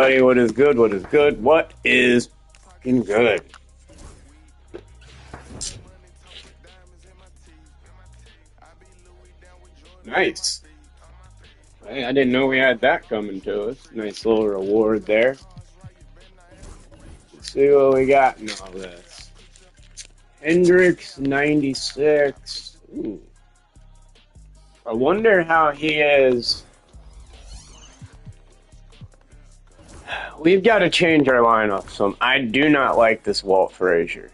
Hey, what is good? What is good? What is fucking good? Nice. Hey, I didn't know we had that coming to us. Nice little reward there. Let's see what we got in all this. Hendricks, 96. Ooh. I wonder how he is. We've got to change our lineup some. I do not like this Walt Frazier.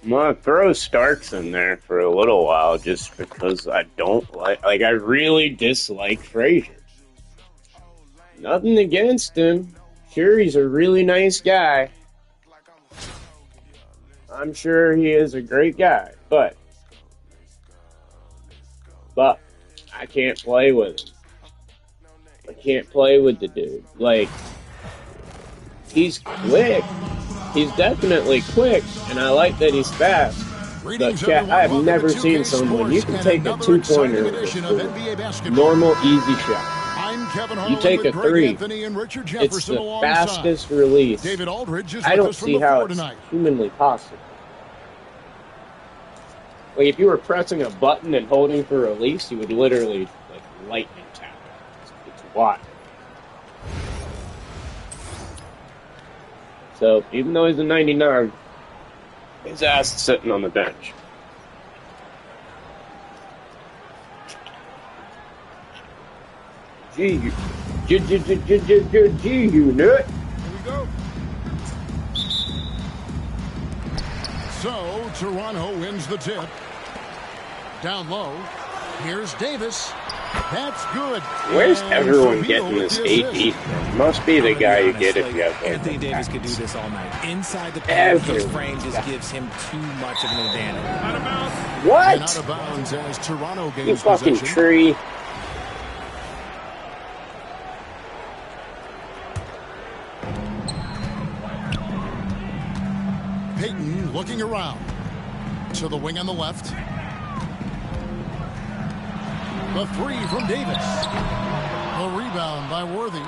I'm gonna throw Starks in there for a little while just because I don't I really dislike Frazier. Nothing against him. Sure, he's a really nice guy. I'm sure he is a great guy, but I can't play with him. I can't play with the dude. Like, he's quick. He's definitely quick, and I like that he's fast. But chat, I have never seen someone, you can take a two-pointer with a normal, easy shot. You take a three, it's the fastest release. I don't see how it's humanly possible. Like, if you were pressing a button and holding for release, you would literally, like, lightning tap it. It's wild. So, even though he's a 99, his ass is sitting on the bench. G unit. Here we go. So, Toronto wins the tip. Down low. Here's Davis. That's good. Where's everyone getting this AD from? Must be the guy you get if you have Anthony Davis could do this all night. Inside the paint, his frame just gives him too much of an advantage. Out of bounds. What? And out of bounds as Toronto gains You fucking possession. tree. Payton looking around. To the wing on the left. The three from Davis. The rebound by Worthy.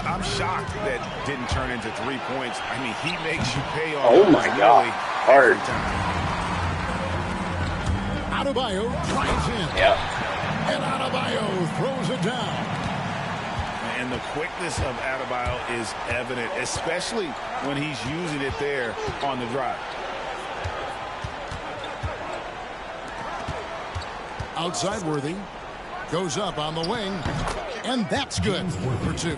I'm shocked that didn't turn into 3 points. I mean, he makes you pay off. Oh my God. Hard. Adebayo drives in. Yep. And Adebayo throws it down. And the quickness of Adebayo is evident, especially when he's using it there on the drive. Outside Worthy. Goes up on the wing. And that's good for two.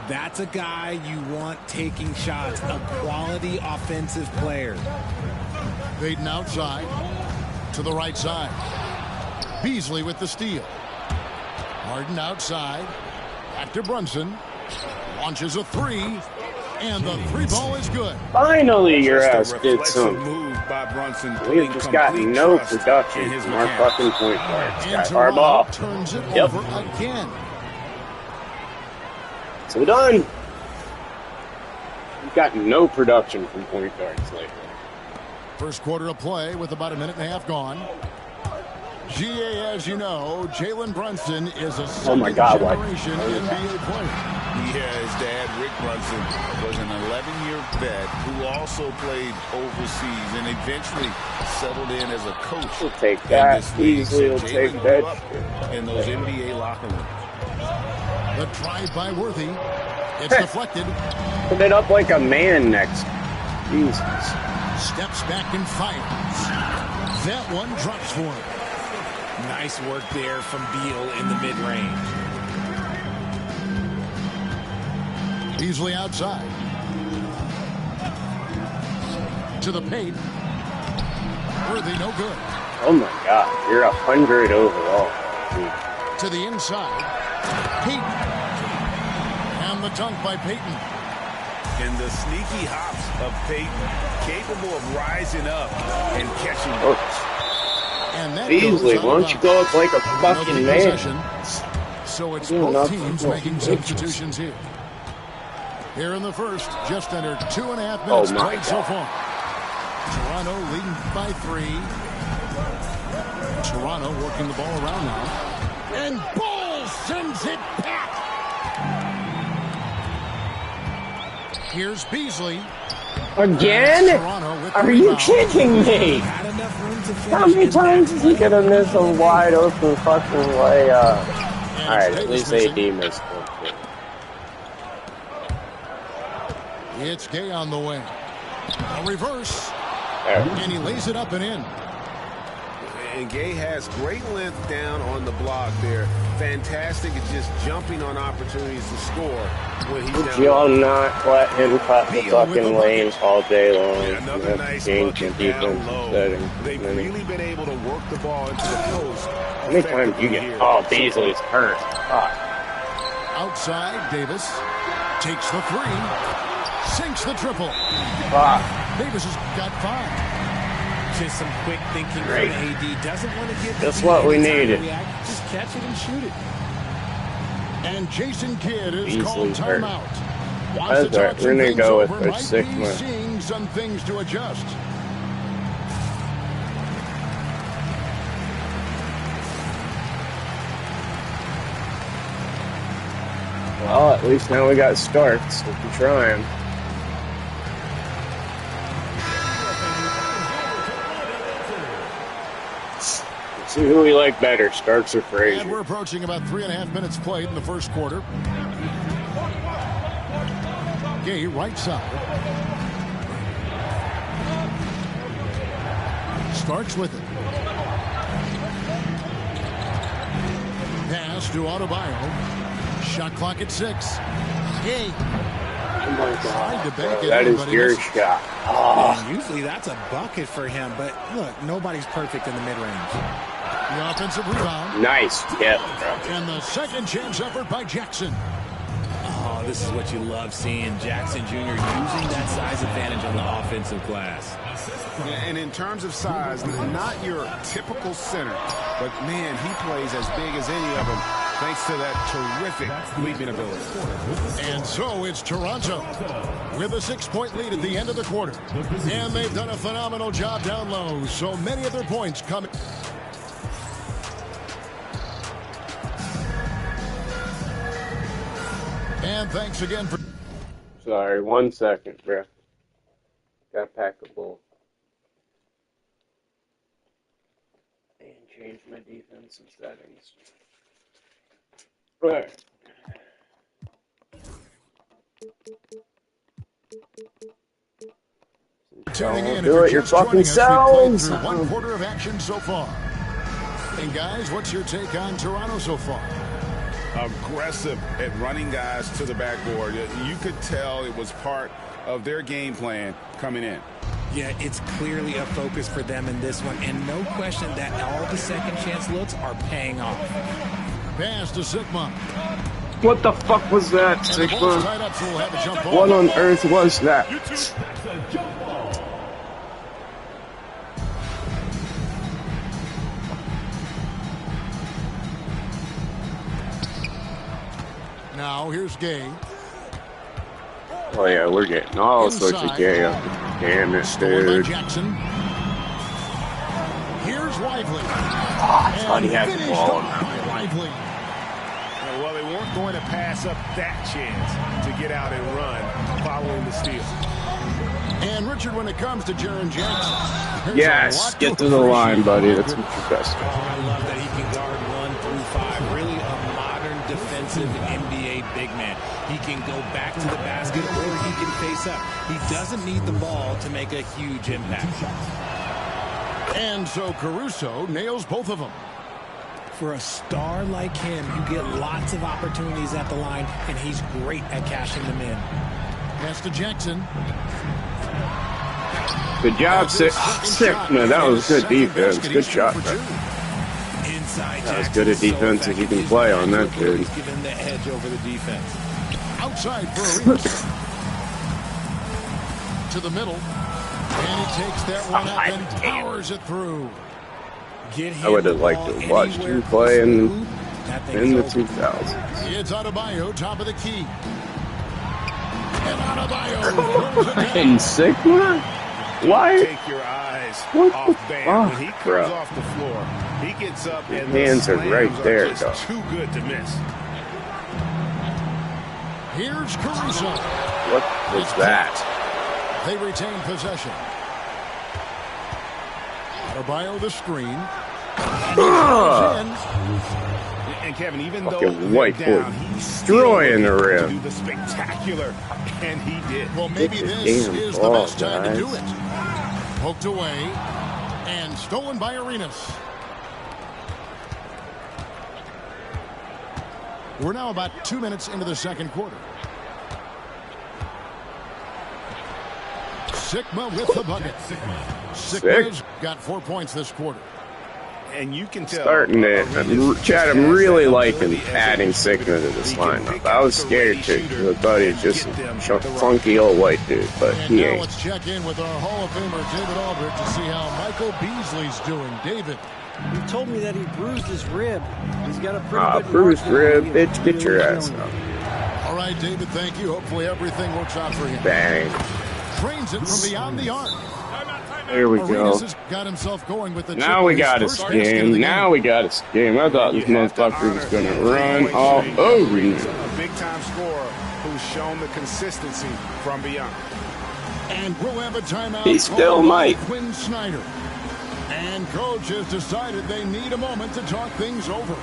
That's a guy you want taking shots, a quality offensive player. Payton outside. To the right side. Beasley with the steal. Harden outside. Back to Brunson. Launches a three. And the three ball is good. Finally, your ass did Reflexive something. move by Brunson. We've just got no production from our fucking point guards. And Got Toronto Harbaugh. turns it Yep. over again. So done. We've got no production from point guards lately. First quarter of play with about a minute and a half gone. GA, as you know, Jalen Brunson is a second-generation NBA player. Yeah, his dad, Rick Brunson, was an 11-year vet who also played overseas and eventually settled in as a coach. We'll take that. Easily will take that. In those NBA locker rooms. The drive by Worthy. It's deflected. Put it up like a man next. Jesus. Steps back and fires. That one drops for him. Nice work there from Beal in the mid-range. Beasley outside. To the paint. Worthy, no good. Oh my God. You're 100 overall. To the inside. Payton. And the dunk by Payton. And the sneaky hops of Payton, capable of rising up and catching. And that Beasley, why don't you go up like a fucking man? So it's both teams making substitutions here. Here in the first, just under 2.5 minutes played so far. Toronto leading by 3. Toronto working the ball around now. And Bull sends it back. Here's Beasley. Again? Are you kidding me? How many times is he gonna miss a wide open fucking layup? Alright, at least AD missed it. It's Gay on the way. A reverse. And he lays it up and in. And Gay has great length down on the block there. Fantastic at just jumping on opportunities to score when he's down. Y'all not let him cut the fucking lanes all day long. Yeah, another nice bucket down low. They've really been able to work the ball into the post. How many times do you get? Oh, Beasley's hurt. Fuck. Outside, Davis takes the 3. Sinks the triple. Davis has got 5. Just some quick thinking from AD. Doesn't want to give That's what we needed. Just catch it and shoot it. And Jason Kidd is Beasley's called timeout. That's right. We're going to go with our 6 man. Seeing some things to adjust. Well, at least now we got Starks. We can try him. See who we like better, Starks or Frazier. And we're approaching about 3.5 minutes played in the first quarter. Gay right side. Starks with it. Pass to Adebayo. Shot clock at 6. Gay. Oh my God. That is your shot. Oh. Usually that's a bucket for him, but look, nobody's perfect in the mid-range. The offensive rebound. Nice hit, bro. And the second chance effort by Jackson. Oh, this is what you love seeing. Jackson Jr. using that size advantage on the offensive glass. And in terms of size, not your typical center, but man, he plays as big as any of them thanks to that terrific leaping ability. And so it's Toronto with a 6-point lead at the end of the quarter. And they've done a phenomenal job down low. So many of their points coming. And thanks again for... Sorry, 1 second, bro. Gotta pack a bowl. And change my defensive settings. Right. Tuning in. Do it your fucking selves. 1 quarter of action so far. And guys, what's your take on Toronto so far? Aggressive at running guys to the backboard. You could tell it was part of their game plan coming in. Yeah, it's clearly a focus for them in this one, and no question that all the second chance looks are paying off. Pass to Sigma. What the fuck was that, Sigma? Up, so we'll have a jump what on earth was that? Now here's Gay. Oh yeah, we're getting all sorts of gay up. Damn it, dude. Jackson. Here's Lively. I thought he had the ball. Lively. Well, they weren't going to pass up that chance to get out and run following the steal. And Richard, when it comes to Jaren Jackson, yes, get to the line, buddy. That's what you're best at. I love that he can guard 1 through 5. Really a modern defensive NBA big man. He can go back to the basket or he can face up. He doesn't need the ball to make a huge impact. And so Caruso nails both of them. For a star like him, you get lots of opportunities at the line, and he's great at cashing them in. Pass to Jackson. Good job, Sigma. That was good defense. Good shot, bro. That was good at defense as you can play on that, dude. He's given the edge over the defense. Outside for to the middle. And he takes that one up and powers it through. I would have liked to watch him play in the 2000s. It's Adebayo, top of the key. And And Sigma? Why? Take your eyes What off the Bam. fuck, When he comes bro? off the floor, he gets up His and hands the are right slams there, just dog. too good to miss. Here's Caruso. What was that? They retain possession. Adebayo the screen. And Kevin, even though Fucking white they're boy down, he's destroying the still looking to rim. do the spectacular, and he did. Well, maybe Get the this damn is the ball, best time to guys. do it. Poked away and stolen by Arenas. We're now about 2 minutes into the second quarter. Sigma with the bucket. Sigma's got 4 points this quarter. And you can tell. Starting it. Chad, I'm really liking adding Sigma to this lineup. I was scared too, because I thought he was just a funky old white dude, but And he now ain't. let's check in with our Hall of Famer, David Albert, to see how Michael Beasley's doing. David. He told me that he bruised his rib. He's got a pretty good Bruised mark. rib, bitch, get your ass up. All right, David, thank you. Hopefully everything works out for him. Bang. Trains it from beyond the arc. There we Arenas go. has got himself going with the Now we got his first basket of game. the Now we got his game. I thought this motherfucker was going to run all over me. A big-time scorer who's shown the consistency from beyond. And we'll have a timeout. He still might. Quinn Snyder. And coach has decided they need a moment to talk things over.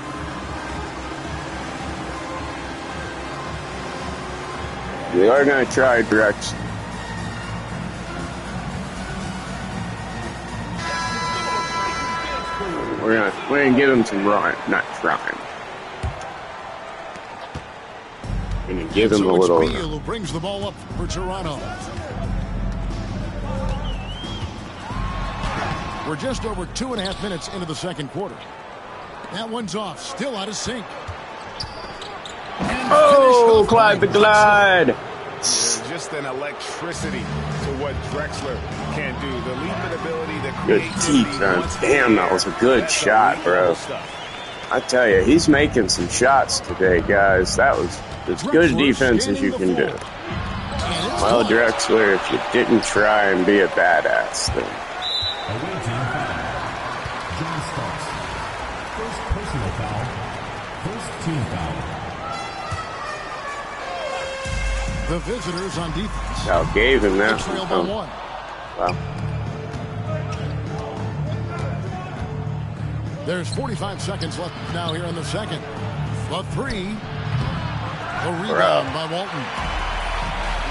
We are going to try Drex. We're gonna get him to run, not try him. We're gonna give him a little. Beal who brings the ball up for Toronto. We're just over 2.5 minutes into the second quarter. That one's off, still out of sync. And Oh, finished off Clyde the by Glide! There's just an electricity to what Drexler can do. The leaping ability, the Good creativity. defense. Damn, that was a good shot, bro. I tell you, he's making some shots today, guys. That was as good defense as you can do. Well, Drexler, if you didn't try and be a badass, then. First personal foul. First team foul. The visitors on defense. Y'all gave him that. They trail by one. Wow. There's 45 seconds left now here in the second. The three. The rebound by Walton.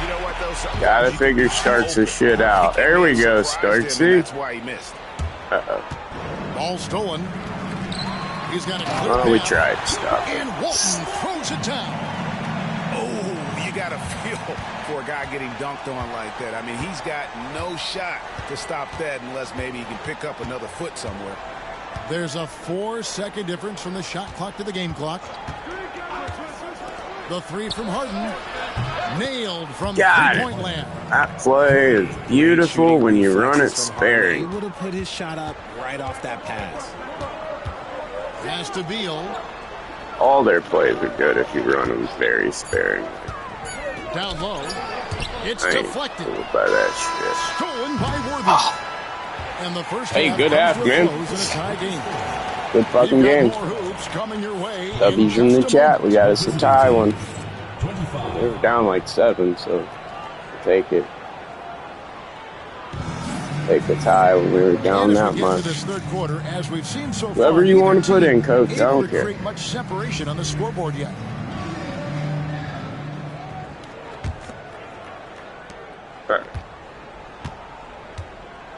You know what, though? Gotta figure Starks this shit out. There we go, Starksy. That's why he missed. Uh-oh. Ball stolen. He's got a clear Oh, we path. tried stuff. And Walton throws it down. Oh, you got to feel for a guy getting dunked on like that. I mean, he's got no shot to stop that unless maybe he can pick up another foot somewhere. There's a 4-second difference from the shot clock to the game clock. The three from Harden. Nailed from Got it. three-point land. That play is beautiful when you run it sparing. Able to put his shot up right off that pass. Pass to Beal. All their plays are good if you run them very sparing. Down low. It's I ain't deflected. fooled by that Stolen by Worthy. And the first Hey, half good comes half, to a man. close in a tie game. shit. Good fucking We've got game. more hoops coming your way W's in just the a chat. moment. We got us a tie one. 25. They were down like 7, so we'll take it. Take the tie when we were down And as that we get much. to this third quarter, as we've seen so Whoever far, you neither want to put team in, coach, I able don't to care. create much separation on the scoreboard yet.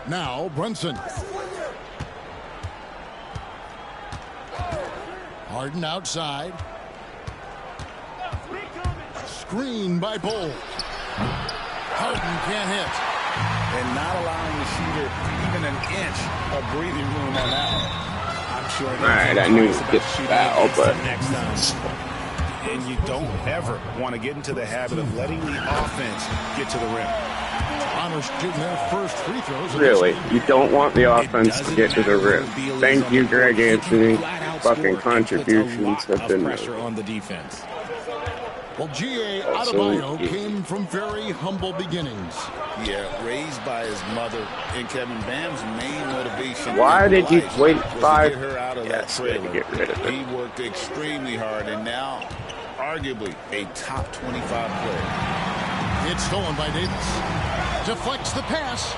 Now Brunson. Harden outside. Screen by Bull. Harden can't hit. And not allowing the shooter even an inch of breathing room on that one. I'm sure. All right, I knew it would get foul, but next time. And you don't ever want to get into the habit of letting the offense get to the rim. Toronto shooting their first free throws. really, you don't want the offense to get to the rim. Thank you, Greg Anthony. Fucking contributions have been pressure made. on the defense. Well, G.A. Adebayo came from very humble beginnings. Yeah, raised by his mother. And Kevin Bam's main motivation Why did you wait was 5? to get her out of that trailer. Get rid of it. He worked extremely hard and now arguably a top 25 player. It's stolen by Davis. Deflects the pass.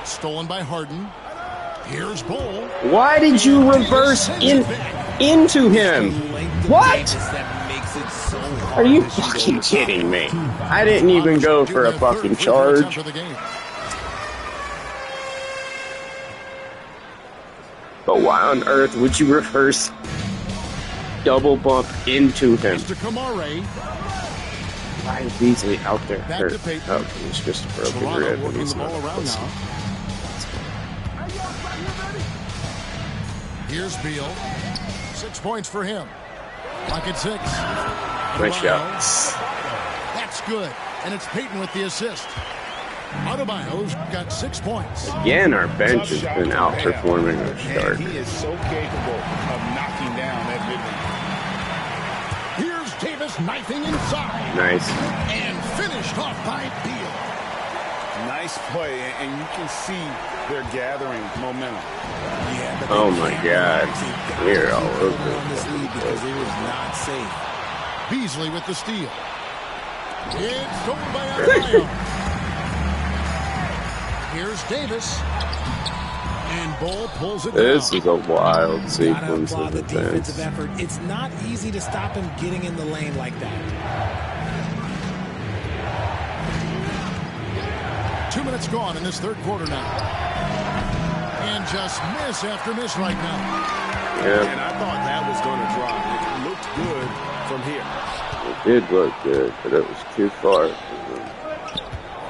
Stolen by Harden. Here's Bull. Why did you reverse into him? What? Are you fucking kidding me? I didn't even go for a fucking charge. But why on earth would you reverse double bump into him? Why is Beasley out there hurt? Oh, he's just a broken rib and he's not pussy. Here's Beal. 6 points for him. Pocket 6. Nice shot. That's good. And it's Peyton with the assist. Adebayo's got 6 points. Again, our bench has been outperforming our start. He is so capable of knocking down that mid-range. Here's Davis knifing inside. Nice. And finished off by Beal. Nice play, and you can see they're gathering momentum. Yeah, oh my God. We're all over this lead because it was not safe. Beasley with the steal. It's stolen by Adebayo. Here's Davis. And Bull pulls it This down. is a wild sequence Gotta applaud of the defensive events. effort. It's not easy to stop him getting in the lane like that. 2 minutes gone in this third quarter now. And just miss after miss right now. Yeah. And I thought that was going to drop. It looked good from here. It did look good, but it was too far.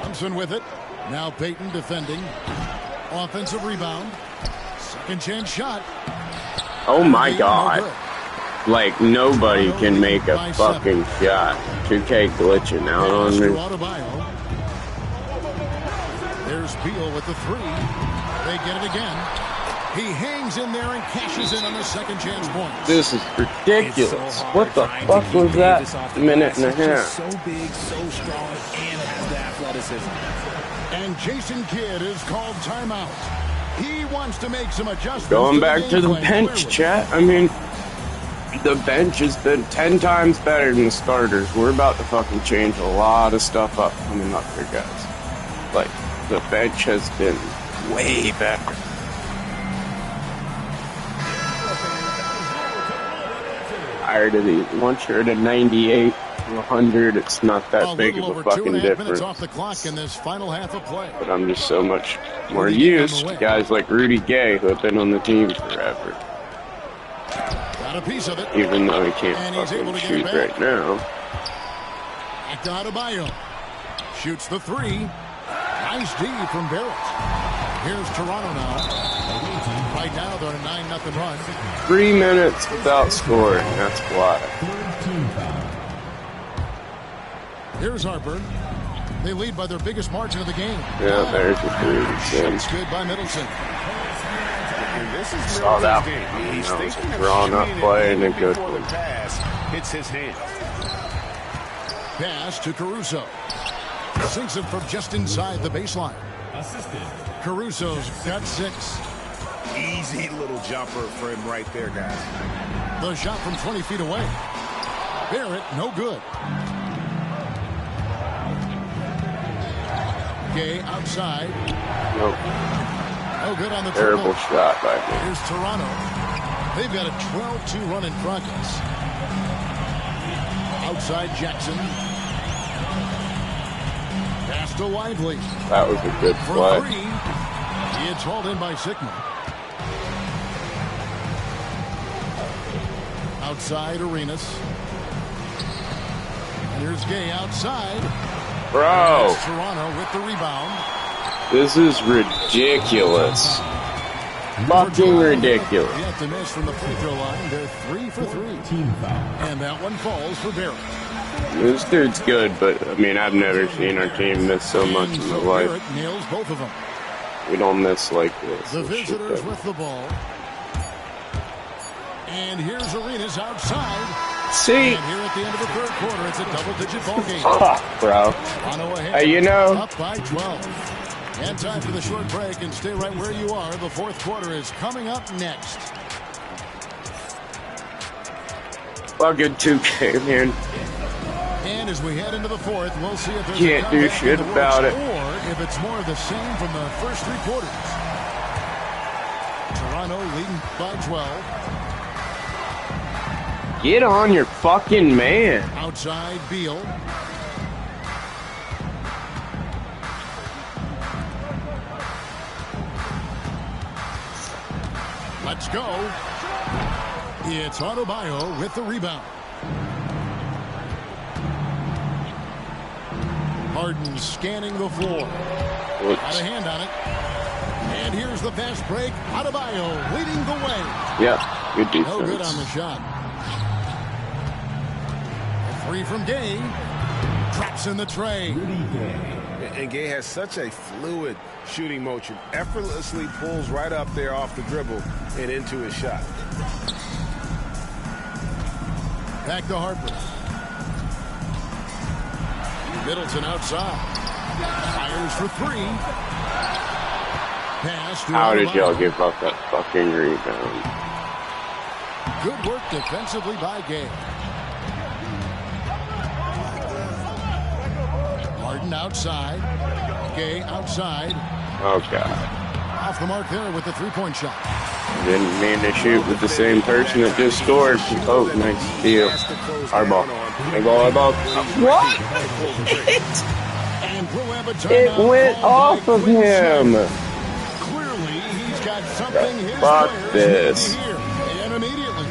Thompson with it. Now Peyton defending. Offensive rebound. Second chance shot. Oh my No God. good. Like, nobody can make a fucking shot. 2K glitching out on me. Adebayo. There's Beal with the 3. They get it again. He hangs in there and cashes in on the second chance points. This is ridiculous. What the fuck was that? Minute and a half. So big, so strong, and has the athleticism. And Jason Kidd is called timeout. He wants to make some adjustments. Going back to the bench, chat. I mean, the bench has been 10 times better than the starters. We're about to fucking change a lot of stuff up coming up here, guys. Like, the bench has been way better. Tired of these. Once you're at a 98, 100, it's not that big of a fucking difference. Off the clock in this final half of play. But I'm just so much more used to guys like Rudy Gay who have been on the team forever. Got a piece of it. Even though he can't And he's able fucking to get it shoot back. right now. Back to Adebayo. Shoots the 3. Nice D from Barrett. Here's Toronto now. Right now they're on a 9-0 run. 3 minutes without scoring. That's why. Here's Harper. They lead by their biggest margin of the game. Yeah, there's the 3. It's good by Middleton. And this is Saw that Middleton's game. one. He's That was thinking a of drawn up shooting play it and a good before the one. pass hits his hand. Pass to Caruso. Sinks it from just inside the baseline. Caruso's got 6. Easy little jumper for him right there, guys. The shot from 20 feet away. Barrett, no good. Gay outside. Nope. No good on the Terrible triple. shot by me. Here's Toronto. They've got a 12-2 run in progress. Outside Jackson. Pass to Lively. That was a good For play. 3. It's hauled in by Sigma. Outside Arenas. And here's Gay outside. Bro, It's Toronto with the rebound. this is ridiculous. Fucking ridiculous. Yet to miss from the free throw line. They're 3 for 3. And that one falls for Barrett. This dude's good, but I mean, I've never seen our team miss so much in my life. Barrett nails both of them. We don't miss like this. The This shit visitors doesn't- with the ball. And here's Arenas outside. See? And here at the end of the third quarter, it's a double-digit ball game. Fuck, bro. Toronto ahead, You know. up by 12. And time for the short break, and stay right where you are. The fourth quarter is coming up next. Fucking 2K, man. And as we head into the fourth, we'll see if there's Can't a do comeback shit in the about works, it. or if it's more of the same from the first three quarters. Toronto leading by 12. Get on your fucking man. Outside, Beal. Let's go. It's Adebayo with the rebound. Harden scanning the floor. Whoops. Got a hand on it. And here's the fast break. Adebayo leading the way. Yeah, good defense. No good on the shot. A three from Gay. Drops in the tray. And Gay has such a fluid shooting motion. Effortlessly pulls right up there off the dribble and into his shot. Back to Harper. Middleton outside. Fires for three. Pass to How did Adebayo. y'all give up that fucking rebound? Good work defensively by Gay. Harden outside. Gay outside. Oh, God. Off the mark there with the three-point shot. Didn't mean to shoot with the same person that just scored. Oh, nice steal. Our ball. Our ball. What? And we'll have a It timeout went called off by of Quinn him. Snyder. Clearly, he's got something his Fuck players this. need to hear. And immediately.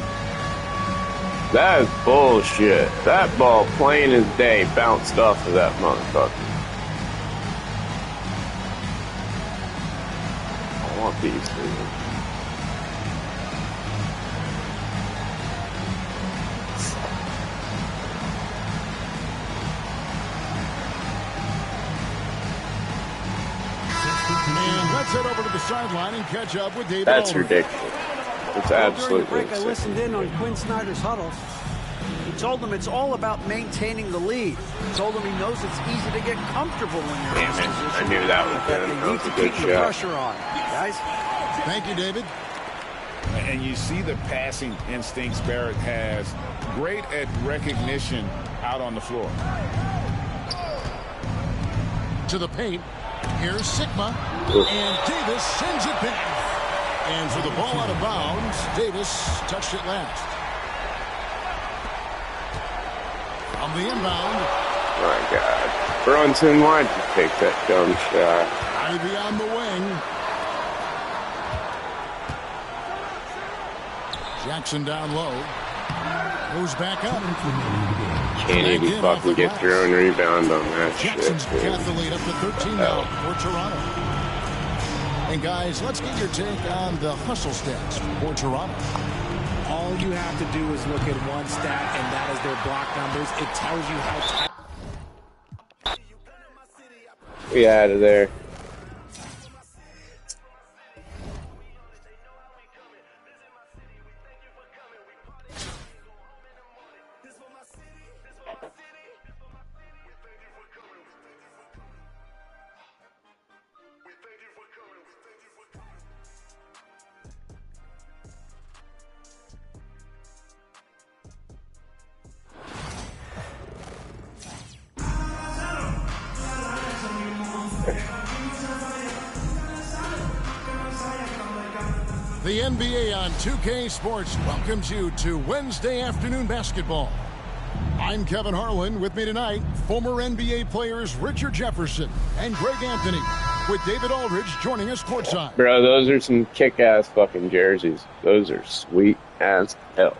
That is bullshit. That ball, plain as day, bounced off of that motherfucker. I want these things. And let's head over to the sideline and catch up with David That's Aldridge. ridiculous. It's During the absolutely break, I insane. listened in on Quinn Snyder's huddle. He told them it's all about maintaining the lead. He told them he knows it's easy to get comfortable when you're in this Damn it. position. I knew that was That him. they That need was to a good keep the shot. pressure on. Guys, Thank you, David. And you see the passing instincts Barrett has. Great at recognition out on the floor. To the paint. Here's Sigma. Oof. And Davis sends it back. And for the ball out of bounds, Davis touched it last. On the inbound, My God. Brunson, why'd you take that dumb shot? Ivy on the wing. Jackson down low. Moves back up. Can't even fucking get your own rebound on that Jackson's shit, got dude. the lead up to 13 now for Toronto. And guys, let's get your take on the hustle stats for Toronto. All you have to do is look at one stat, and that is their block numbers. It tells you how tight. We out of there. The NBA on 2K Sports welcomes you to Wednesday afternoon basketball. I'm Kevin Harlan. With me tonight, former NBA players Richard Jefferson and Greg Anthony, with David Aldridge joining us courtside. Bro, those are some kick-ass fucking jerseys. Those are sweet as hell.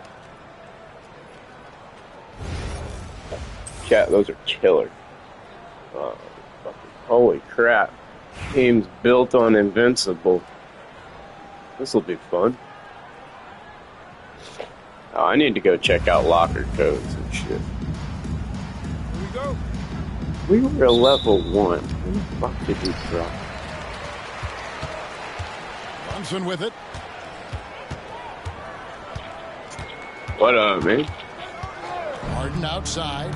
Chat, those are killer. Fucking, holy crap. Team's built on Invincible. This will be fun. Oh, I need to go check out locker codes and shit. Here we go. We were a level 1. Who the fuck did we drop? Brunson with it. What up, man? Harden outside.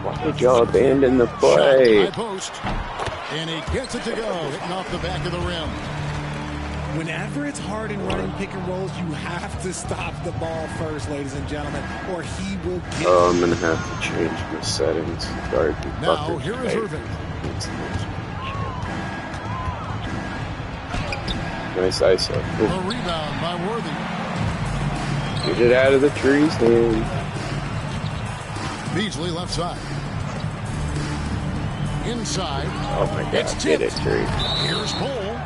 Why did y'all abandon the Shot play? high post. And he gets it to go, hitting off the back of the rim. Whenever it's Harden running pick and rolls, you have to stop the ball first, ladies and gentlemen, or he will get Oh, I'm gonna have to change my settings. Sorry, Now, here is Irving. Nice ISO. A Cool. rebound by Worthy. Get it out of the trees, man. Beasley left side. Inside. Oh my God, It's get it, tipped. tree. Here's Bull.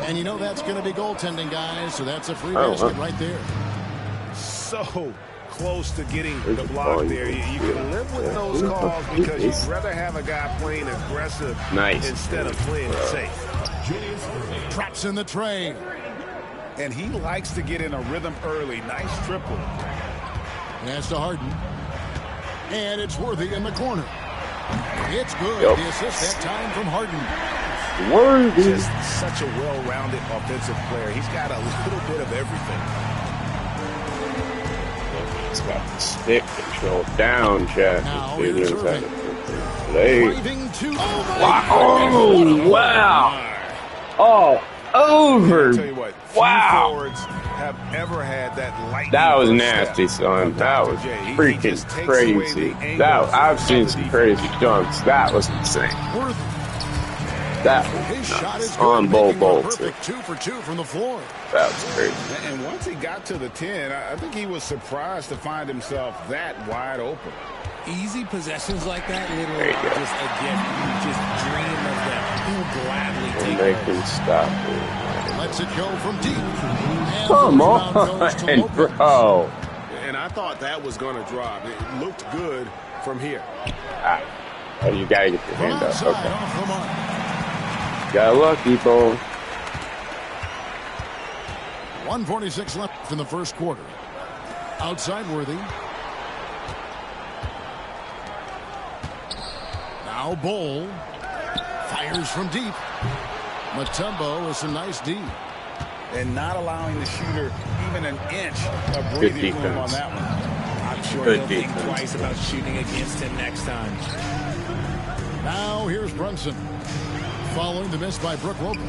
And you know that's going to be goaltending, guys, so that's a free Oh, basket huh. right there. So close to getting There's the the block ball. there. You can live with those calls because you'd rather have a guy playing aggressive Nice. instead of playing safe. Traps in the tray. And he likes to get in a rhythm early. Nice triple. Pass to Harden. And it's Worthy in the corner. It's good. Yep. The assist that time from Harden. Worthy. Just such a well-rounded offensive player. He's got a little bit of everything. He's got the stick control down, Chad. Now Dude here's knows how to Irving. play. Driving to. Oh, wow. Oh, over. I'll tell you what, few Wow. forwards have ever had that lightning That was first nasty, step son. of That Dr. was J. He freaking just takes away crazy. the angle That I've of seen the some defense. crazy dunks. That was insane. Worthy. That His was shot is nuts. good. On making Bull a too. perfect 2 for 2 from the floor. That was crazy. And once he got to the 10, I think he was surprised to find himself that wide open. easy possessions like that. There Literally, you go. just again, you just dream of them. He'll gladly And take they those. can stop it. Lets it go from deep. And Come the rebound goes to on, Lopez. bro. And I thought that was going to drop. It looked good from here. Ah. Oh, you gotta get your From hand up. outside, Okay. off the mark. Got lucky, Bo. 1:46 left in the first quarter. Outside Worthy. Now Bull. Fires from deep. Mutombo with some nice D. And not allowing the shooter even an inch of Good breathing room on defense. that one. I'm sure Good he'll think defense. twice about shooting against him next time. Now here's Brunson. Following the miss by Brook Lopez.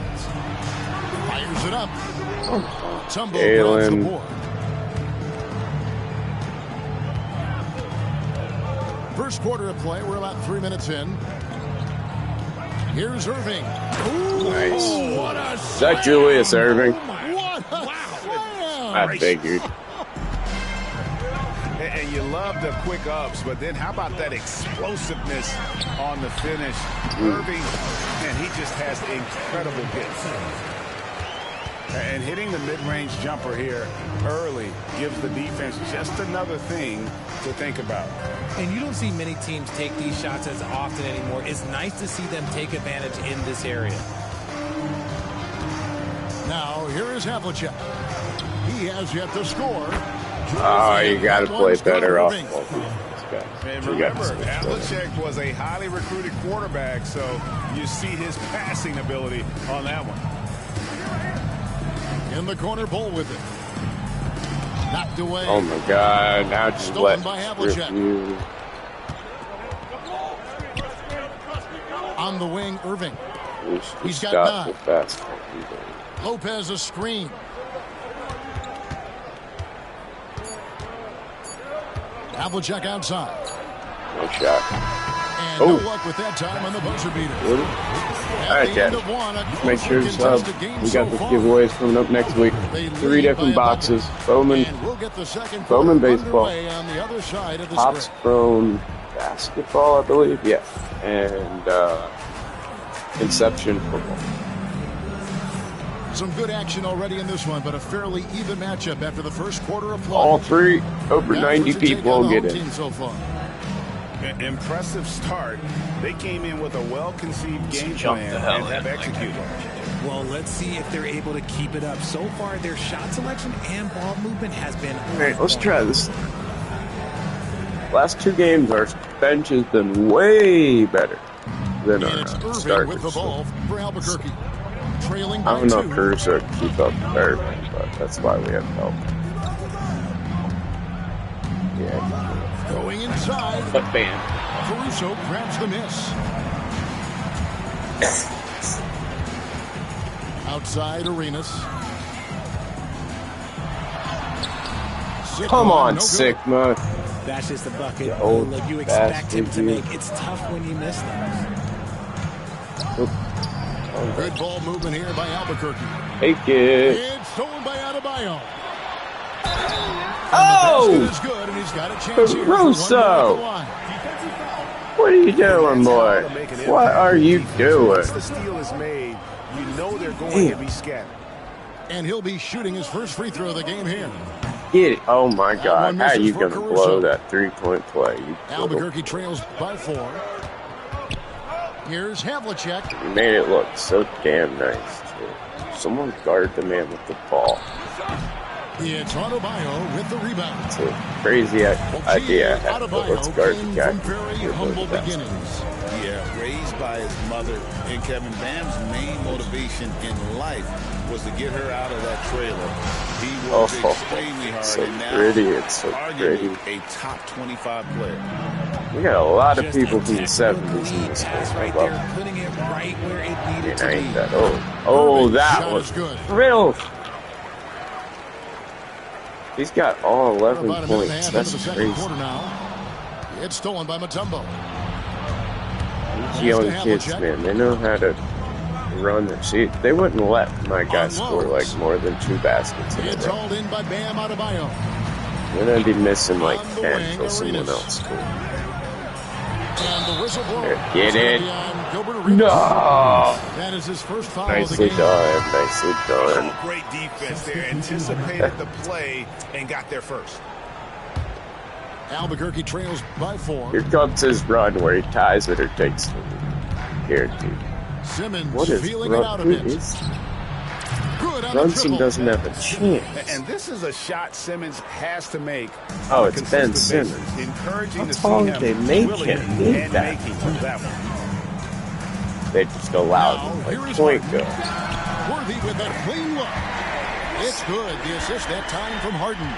Fires it up. Mutombo grabs the Jalen. board. First quarter of play. We're about 3 minutes in. Here's Irving. Ooh, Nice. what a Is that Julius Irving? What a slam! I figured. And you love the quick ups, but then how about that explosiveness on the finish? Irving, and he just has incredible hits. And hitting the mid-range jumper here early gives the defense just another thing to think about. And you don't see many teams take these shots as often anymore. It's nice to see them take advantage in this area. Now, here is Havlicek. He has yet to score. Oh, you gotta play better off. Irving. And You got remember, to switch that. Havlicek was a highly recruited quarterback, so you see his passing ability on that one. In the corner, Bull with it. Knocked away. Oh my God! Now just Stolen let by Havlicek. review. On the wing, Irving. He's got Stop the 9. basketball. Lopez a screen. Havlicek outside. Nice shot. And Oh. no luck with that time on the buzzer beater. All right, At the Chad. end of one, a Make sure to closely sub. contested game We so got the far. giveaways coming up next week. They 3 lead different by a boxes. Bowman, And we'll get the second Bowman quarter baseball. underway on the other side of the Pops spread. Prone basketball, I believe. Yeah, and Inception football. Some good action already in this one, but a fairly even matchup after the first quarter of play. All 3 over Now 90 first to take people on will the get home it. team so far. Impressive start. They came in with a well-conceived game Jump plan the hell and have in. executed. Well, let's see if they're able to keep it up. So far, their shot selection and ball movement has been All right, let's try this. Last 2 games, our bench has been way better than And our it's Irving starters. with the ball for Albuquerque. Trailing I by don't know 2. if Caruso can keep up with Irving, but that's why we have help. Yeah. Going inside. But bam. Caruso grabs the miss. Outside Arenas. Come on, Sigma. That's just the bucket old you expect him bastard, to make. It's tough when you miss those. Good ball movement here by Albuquerque. Take it. It's stolen by Adebayo. Oh! Is good, and he's got a chance here. Caruso! What are you doing, boy? What are you doing? Once the steal is made, you know they're going to be scattered. And he'll be shooting his first free throw of the game here. Get it. Oh my God. How are you going to blow that three-point play? Albuquerque trails by 4. Here's Havlicek. You made it look so damn nice, too. Someone guard the man with the ball. It's Adebayo with the rebound. It's a crazy idea. But let's guard the guy. Very humble beginnings. Yeah, raised by his mother. And Kevin Bam's main motivation in life was to get her out of that trailer. He worked extremely hard. So and now, pretty. It's so pretty. A top 25 player. We got a lot of people from the 70s in this game. I love it. Putting it right where it needed to be. That. Oh, that was good. Real. He's got all 11 points. That's crazy. It's stolen by Mutombo. These young kids, man, they know how to run their seat. They wouldn't let my guy score like more than 2 baskets in a It's row. hauled in by Bam Adebayo. We're gonna be missing like 10 until someone else scores. And the whistle blows. Get it? No! No! That is his first foul Nicely of the game. done. Nicely done. Great defense there. Anticipated the play and got there first. Albuquerque trails by 4. Here comes his run where he ties it or takes the lead. Guaranteed. Simmons What is feeling it out a bit. Good on Brunson the doesn't have a chance. And this is a shot Simmons has to make. Oh, it's Ben Simmons. Encouraging How to tall see did they him make willing him? Need and that. making that one. They just allowed him like point guard. Worthy with a clean look. It's good. The assist that time from Harden.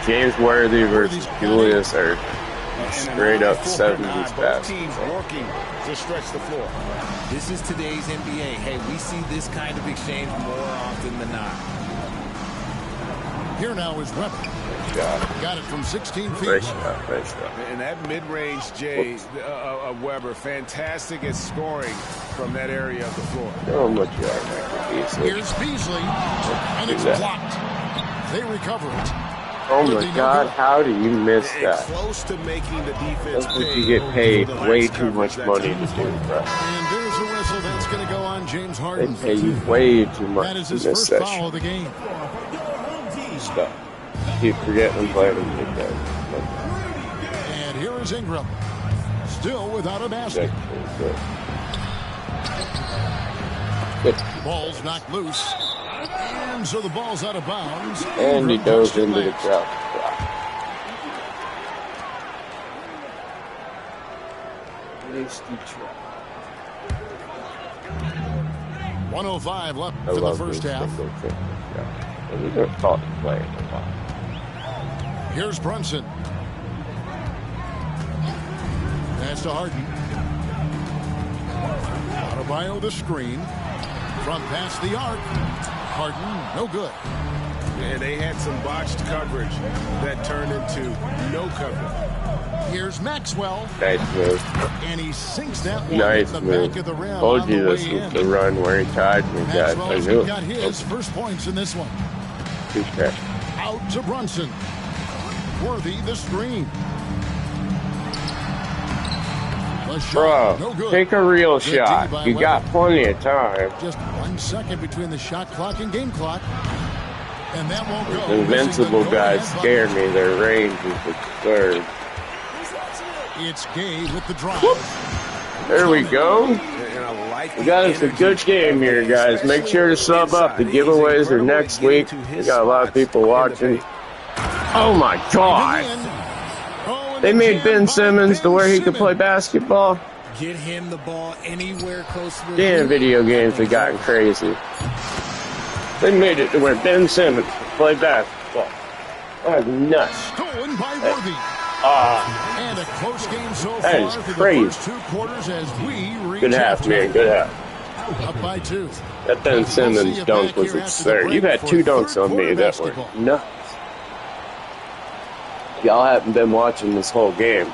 James Worthy versus Julius are straight up 70s Both teams basketball. working to stretch the floor. This is today's NBA. Hey, we see this kind of exchange more often than not. Here now is Weber. Got it from 16 feet. Nice shot, nice shot. And that mid-range, Jay, Weber, fantastic at scoring from that area of the floor. Oh, much you are, Michael Beasley. Here's Beasley. And it's blocked. They recover it. Oh my God, how do you miss And that? close to making the defense That's what pay you get paid for the way nice too much coverage money that to time. do, bro. And there's a whistle that's going to go on James They Harden. pay you way too That much is to his miss first that foul of the game. stuff. Keep forgetting and playing them like that. And here is Ingram. Still without a basket. Good. Ball's knocked loose. And so the ball's out of bounds. And he Ingram dove touched it into the last. crowd. 105 left I in the love first these half. single things. Yeah. And you don't talk to play a lot. Here's Brunson. That's to Harden. Adebayo the screen. From past the arc. Harden, no good. And they had some botched coverage that turned into no coverage. Here's Maxwell. Nice move. And he sinks that one Nice at the move. back of the rim. Told on you the this way was in. the run where he tied me, guys. I Maxwell's knew got his it. first points in this one. Okay. Out to Brunson. Worthy the screen. The shot, no Bro, good. take a real Good D shot. by You Weber. got plenty of time. Just 1 second between the shot clock and game clock. And that won't go. The invincible Missing the guys go-ahead scare bucket. me. Their range is absurd. It's Gay with the drive. There we go. And I like We got us a good game here, guys. Make sure to sub up. The giveaways are next week. We got a lot of people watching. Oh my God. They made Ben Simmons to where he could play basketball. Get him the ball anywhere close to the Damn, video games have gotten crazy. They made it to where Ben Simmons could play basketball. That's nuts. Stolen by Worthy. And a close game so That far is through crazy. the first 2 quarters as we reach Good half, man. Good half. Up by 2. That Ben Simmons dunk was absurd. You've had 2 dunks on me that were nuts. Y'all haven't been watching this whole game.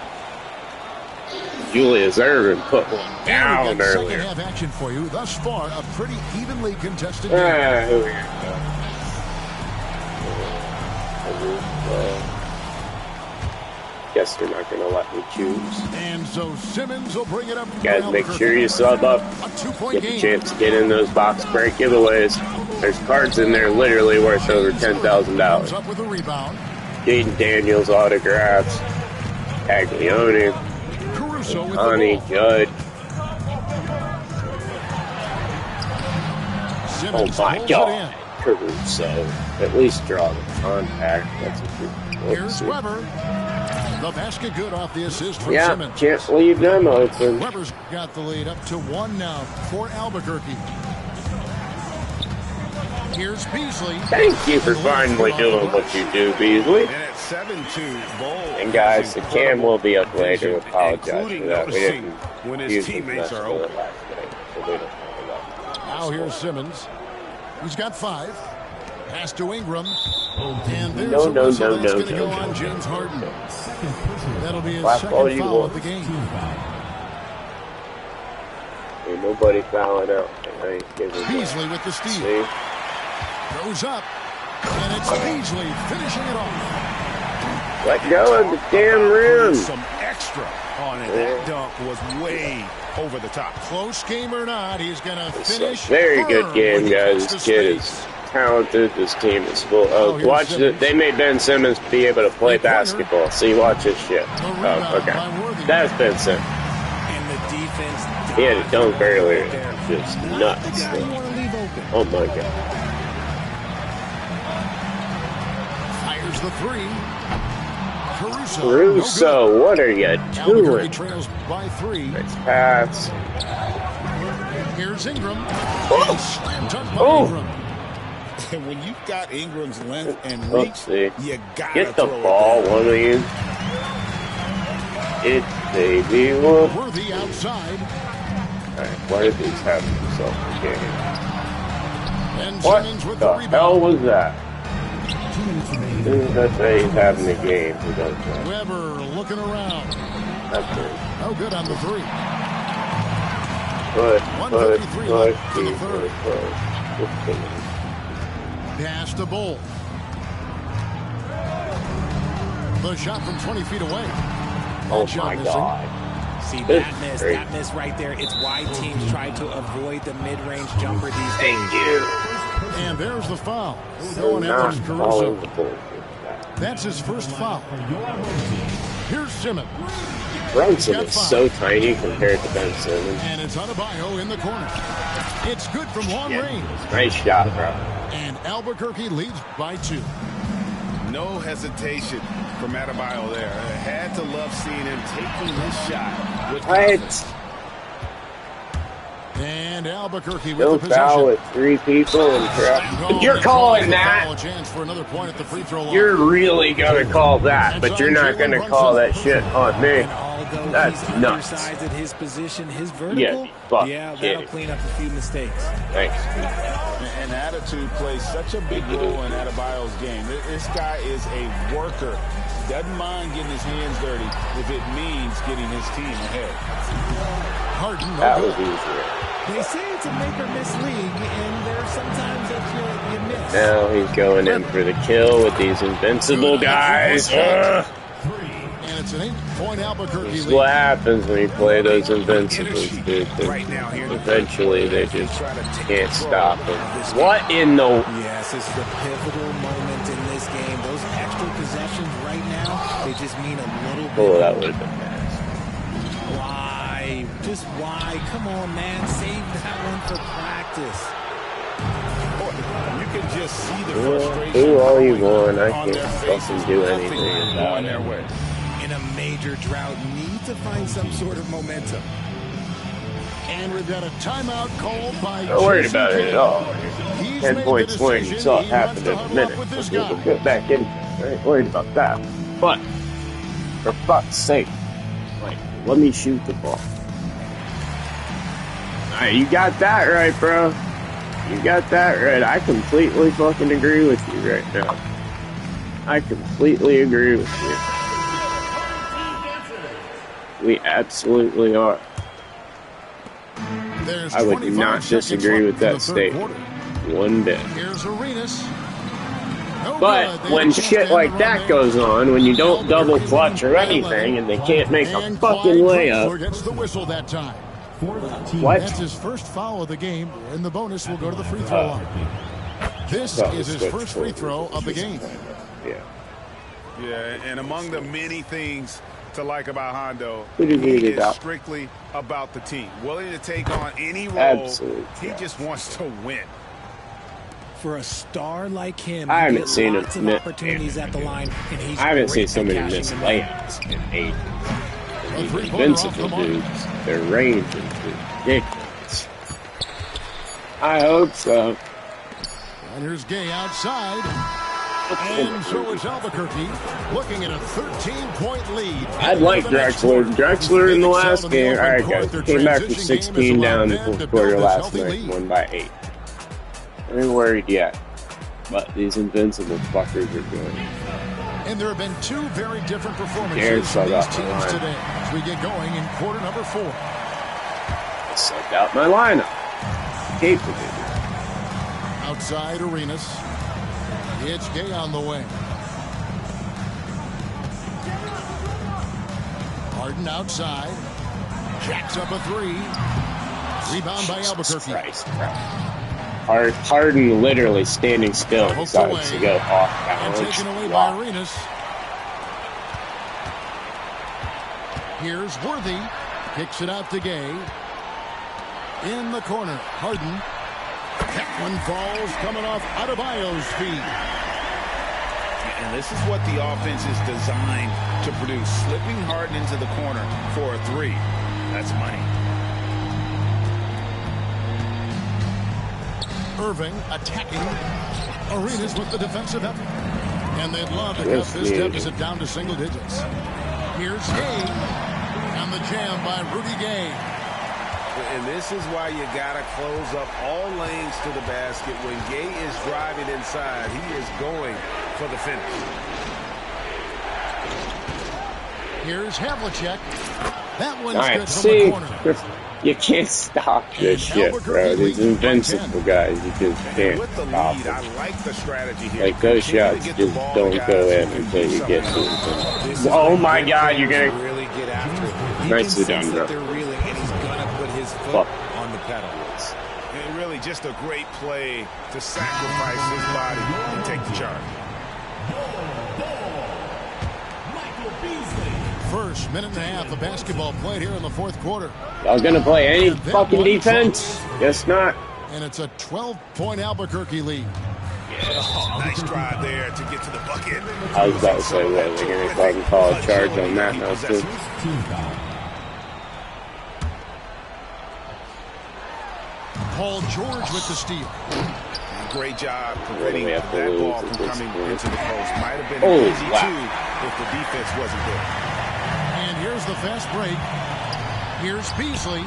Julius Erving put one down earlier. Second half action for you. Thus far, a pretty evenly contested game. Here we go. Guess they're not going to let me choose. And so Simmons will bring it up. Guys, make sure you sub up. Get the chance to get in those box break giveaways. There's cards in there literally worth over $10,000. Up with a rebound. Jaden Daniels autographs. Caglione. Connie, Judd. Oh my God. Caruso. At least draw the contact. That's a good. Here's Weber. The basket good off the assist from Simmons. Can't leave them open. Weber's got the lead up to 1 now for Albuquerque. Here's Beasley. Thank you for finally doing what you do, Beasley. And at 7-2, Bol. And guys, the cam will be up later. We apologize for that. We didn't when his use teammates are open. open. Now here's Simmons. He's got 5. Pass to Ingram. And there's a whistle that's going to go on James Harden. That'll be his second foul of the game. Ain't nobody fouling out. Beasley with the steal. Goes up. And it's Beasley finishing it off. Let go of the damn rim. Some extra on it. That dunk was way over the top. Close game or not, he's going to finish. Very good game, guys. This kid is talented. This team is full. Oh, watch it. They made Ben Simmons be able to play basketball. See, watch this shit. Oh, okay. That's Ben Simmons. And the defense. He had a dunk earlier. Just nuts. Oh my God. Fires the 3. Caruso, what are you doing? Trails by 3. Nice pass. Here's Ingram. Oh. And when you've got Ingram's length and reach, you gotta get the ball, one of you. It's baby one. Worthy outside. Alright, why did these happen themselves again? What the hell was that? That's why he's having a game. He does that. Weber looking around. That's good. No good on the 3. Push. To the 3rd. Pass to Bol. The shot from 20 feet away. Oh my God. See, that miss right there. It's why teams try to avoid the mid-range jumper these days. Thank you. And there's the foul. Going after Caruso. That's his first foul. Here's Simmons. Brunson is so tiny compared to Ben Simmons. And it's Adebayo in the corner. It's good from long range. Nice shot, bro. And Albuquerque leads by 2. No hesitation from Adebayo there. I had to love seeing him taking this shot with confidence. And Albuquerque with Don't the foul possession. with 3 people and you're calling that. For another point at the free throw line. You're really gonna call that, but you're not gonna call that shit on me. That's nuts. At his position, his vertical. Yeah, that'll clean up a few mistakes. Thanks. And attitude plays such a big role in Adebayo's game. This guy is a worker. Doesn't mind getting his hands dirty if it means getting his team ahead. Harden, that was easier. They say it's a make or miss league, and there are sometimes that you miss. Now he's going in for the kill with these invincible guys. And it's an 8-point Albuquerque This is lead. what happens when you play those invincibles, dude. Eventually they just can't stop them. What in the... Yes, this is a pivotal moment in this game. Those extra possessions right now, they just mean a little bit. Oh, that would have been nice. Why? Just why? Come on, man. Save that one for practice. You can just see the frustration. Do all you want. I can't fucking do anything about it. In a major drought, need to find some sort of momentum. And we've got a timeout called by Don't worry about it at all. 10-point swing. You saw it happen in a minute. We'll get back in. I ain't worried about that. But For fuck's sake. Like, let me shoot the ball. Alright, you got that right, bro. You got that right. I completely fucking agree with you right now. I completely agree with you. We absolutely are. I would not disagree with that statement one bit. But when shit like that goes on, when you don't double clutch or anything, and they can't make a fucking layup. What? That's his first foul of the game, and the bonus will go to the free throw line. This is his first free throw of the game. Yeah. Yeah, and among the many things to like about Hondo, Who did he he is out? strictly about the team. Willing to take on any role. Absolutely. He just wants to win. For a star like him, I haven't seen lots him of opportunities at the line, and he's I haven't seen great somebody at miss cashing them in. layups in ages. These invincible dudes, their range is ridiculous. I hope so. And here's Gay outside. And so it's Albuquerque looking at a 13-point lead. I'd like Drexler. Drexler in the last game. All right, guys. Came back from 16 down in the fourth quarter last night, won by 8. I ain't worried yet, but these invincible fuckers are good. And there have been two very different performances Garrett from these subbed out my teams line. today as we get going in quarter number 4. I subbed out my lineup. Capable. Outside Arenas. It's Gay on the wing. Harden outside. Jacks up a 3. Rebound by Albuquerque. Christ. Harden literally standing still decides to go off And balance. taken away by Arenas. Here's Worthy. Kicks it out to Gay. In the corner. Harden. That one falls coming off Adebayo's feet. And this is what the offense is designed to produce. Slipping Harden into the corner for a 3. That's money. Irving attacking. Arenas with the defensive effort. And they'd love to cut this deficit down to single digits. Here's Gay. And the jam by Rudy Gay. And this is why you got to close up all lanes to the basket. When Gay is driving inside, he is going for the finish. Here's Havlicek. That one's All right, good from see, the corner. you can't stop this shit, bro. These invincible guys, you just can't With the stop lead, them. I like the strategy here. Like, those Continue to shots get just the ball don't to go guys in who until you can get do to something. them. Oh my god, you're gonna... really get after it. He Nicely can sense done, that bro. they're reeling, and he's gonna put his foot Fuck. on the pedal. And really just a great play to sacrifice his body and take the charge. First minute and a half of basketball played here in the fourth quarter. Y'all gonna play any fucking defense? Guess not. And it's a 12-point Albuquerque lead. Nice drive there to get to the bucket. I was about to say, what, they're gonna fucking call a charge on that now, too? Team foul. Paul George with the steal. Great job preventing we have that to lose ball at from this coming point? into the post. Might have been Oh, easy, wow. too, if the defense wasn't there. And here's the fast break. Here's Beasley.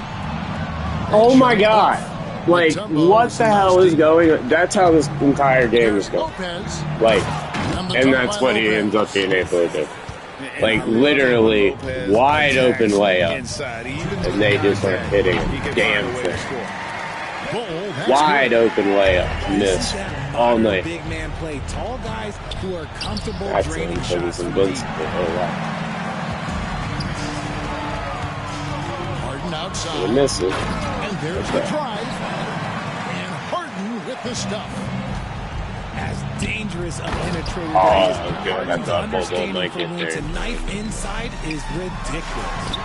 Oh my god. Like, what the hell is going on? That's how this entire game is going. Lopez. Like, and that's what he ends up being able to do. Like, literally, wide open layup. And they just aren't hitting a damn thing. Wide open layup. Miss. All night. Big man play. Tall guys who are comfortable That's draining until he's shots. invincible. Oh, wow. Harden He outside. misses. And there's the drive. And Harden with the stuff. As dangerous a penetrator Oh, that is, good. I Harden's thought Bobo understanding might for get when there. to knife inside is ridiculous.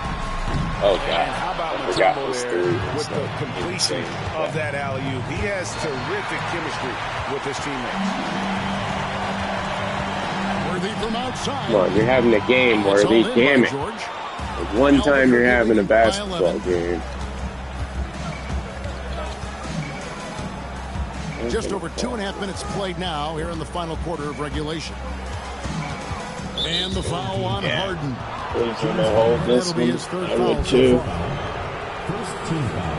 Oh, And god. how about I forgot Matumbo this there three. with the completion of that alley-oop. He has terrific chemistry with his teammates. Worthy from outside. Come on, you're having a game, It's all Worthy. in by Damn it. George. Like, one time you're having a basketball game. Just over 2.5 minutes played now here in the final quarter of regulation. And the foul on Harden. Please don't hold this That'll be one. his third I foul would so too. far. First team foul.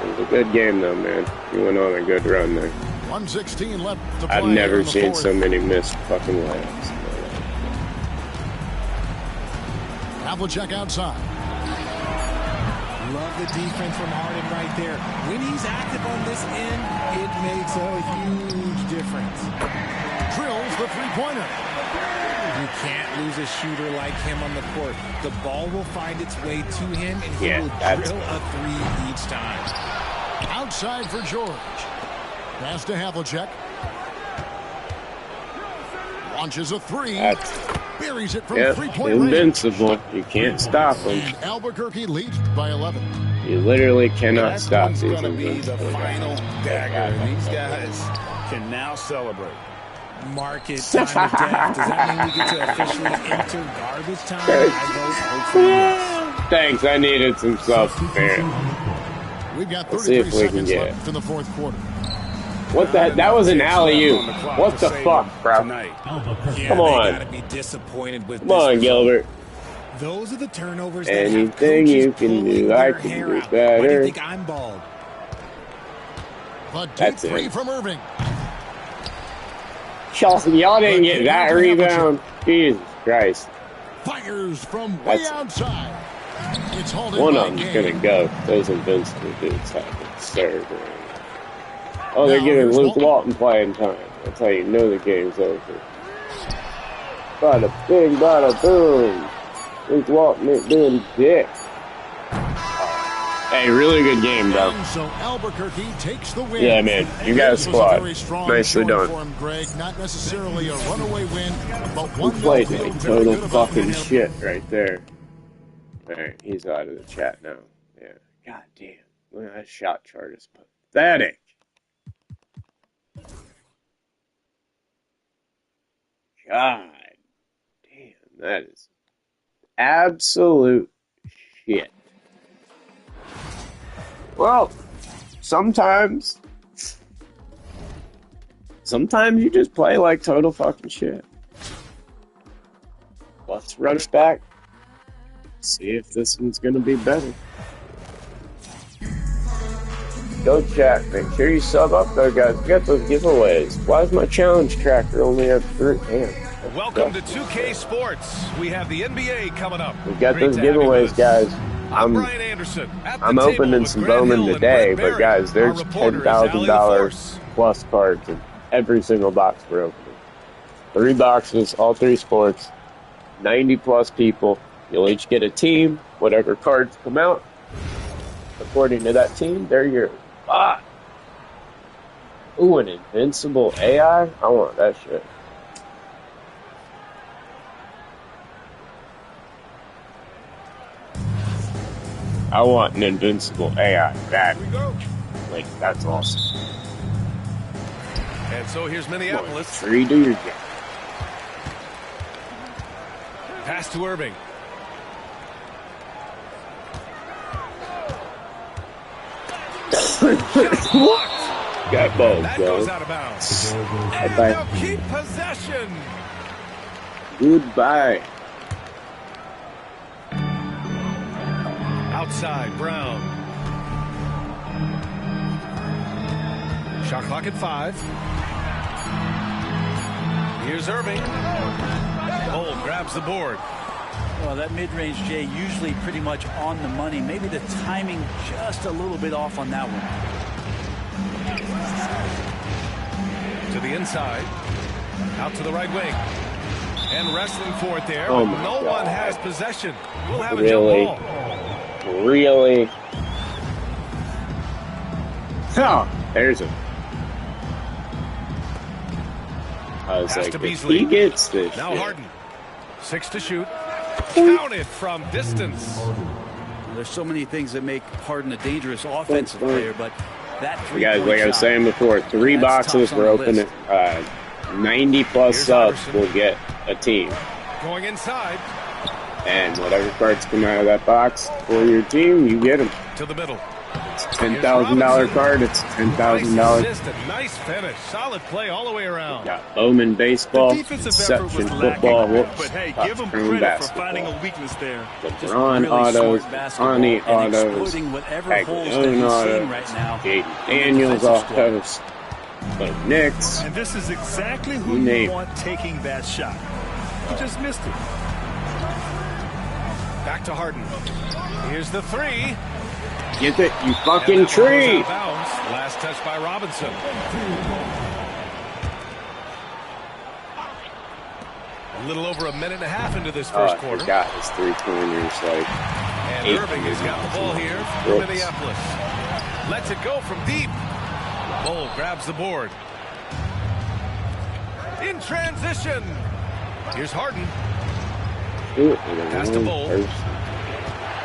It was a good game though, man. You went on a good run there. 1:16 left to play. I've never in the seen fourth. so many missed fucking layups. Havlicek outside. Love the defense from Harden right there. When he's active on this end, it makes a huge difference. Drills the three-pointer. You can't lose a shooter like him on the court. The ball will find its way to him, and he Yeah, will that's- drill a three each time. Outside for George. Pass to Havlicek. Launches a three. That's Buries it from yeah, three-point range. invincible. You can't stop them. And Albuquerque leads by 11. You literally cannot That stop one's these going to be the invincible final guys. dagger. And these guys can now celebrate. Market time of death. Does that mean we get to officially enter garbage time? I vote hopefully yes. Thanks, I needed some self-defense. We've got Let's see 33 if we can seconds get left in the fourth quarter. What the? That was an alley-oop. What the fuck, bro? Tonight. Yeah, Come they on. gotta be disappointed with Come this on, result. Gilbert. Those are the turnovers that have Anything coaches you can pulling do, I their can hair do out. Why do you better. think I'm bald? The deep That's three it. from Irving. Chelsea, y'all didn't get that rebound. Jesus Christ. Fires from way That's- outside. It's hauled in One by of them's Gay. gonna go. Those invincible dudes have to serve. Oh, they're Now giving here's Luke Walton. Walton playing time. That's how you know the game's over. Bada bing, bada boom. Luke Walton ain't doing dick. Hey, really good game, bro. And so Albuquerque takes the win. Yeah, man. You got a This was squad. very strong Nicely showing done. for him, Greg. Not necessarily a runaway win, but We one played they'll feel like very total good about. fucking shit right there. Alright, he's out of the chat now. Yeah. God damn. Look at that shot chart is pathetic. God damn, that is absolute shit. Well, sometimes you just play like total fucking shit. Let's run it back. See if this one's gonna be better. Go chat. Make sure you sub up though, guys. Get those giveaways. Why is my challenge tracker only at 3? Damn. Welcome to 2K Sports. We have the NBA coming up. We got Great those to have you giveaways, with us. guys. I'm Brian Anderson. At the I'm table opening with some Grant Bowman Hill and today, Brett but Barry. guys, there's Our reporter is Allie $10,000 LaForce. plus cards in every single box we're opening. 3 boxes, all 3 sports, 90 plus people. You'll each get a team. Whatever cards come out, according to that team, they're yours. Ah. Ooh, an invincible AI? I want that shit. I want an invincible AI. That, Here we go. like, that's awesome. And so here's Minneapolis. Tree, do your job. Pass to Irving. Got balls, That goes bro. out of bounds. And Bye-bye. they'll keep possession. Goodbye. Outside, Brown. Shot clock at 5. Here's Irving. Cole grabs the board. Well, that mid-range, Jay, usually pretty much on the money. Maybe the timing just a little bit off on that one. To the inside. Out to the right wing. And wrestling for it there. Oh but my no God. one has possession. We'll have a Really? jump ball. Really? Oh, there's him. I was Pass like, to if Beasley. he gets this Now shit. Harden. 6 to shoot. Count it from distance. There's so many things that make Harden a dangerous offensive player, but that You guys, three-point like I was shot, saying before, 3 that's boxes tops on we're the opening. list. 90 plus Here's subs Iverson. will get a team. Going inside. And whatever cards come out of that box for your team, you get them. To the middle. It's a $10,000 card. It's $10,000. Just a nice finish. Solid play all the way around. Got Bowman baseball, Inception football, whoops, but hey, Top give him Turn credit for finding basketball. a weekness there. LeBron autos, Connie autos, Paglione autos, Jaden Daniels autos, the Knicks. And this is exactly who name you want taking that shot. He just missed it. Back to Harden. Here's the three. Get it, you fucking tree! Last touch by Robinson. A little over a minute and a half into this first quarter. He got his three-pointers like. And Irving has got the ball here for Minneapolis. Lets it go from deep. Bull grabs the board. In transition. Here's Harden. Pass to Bull.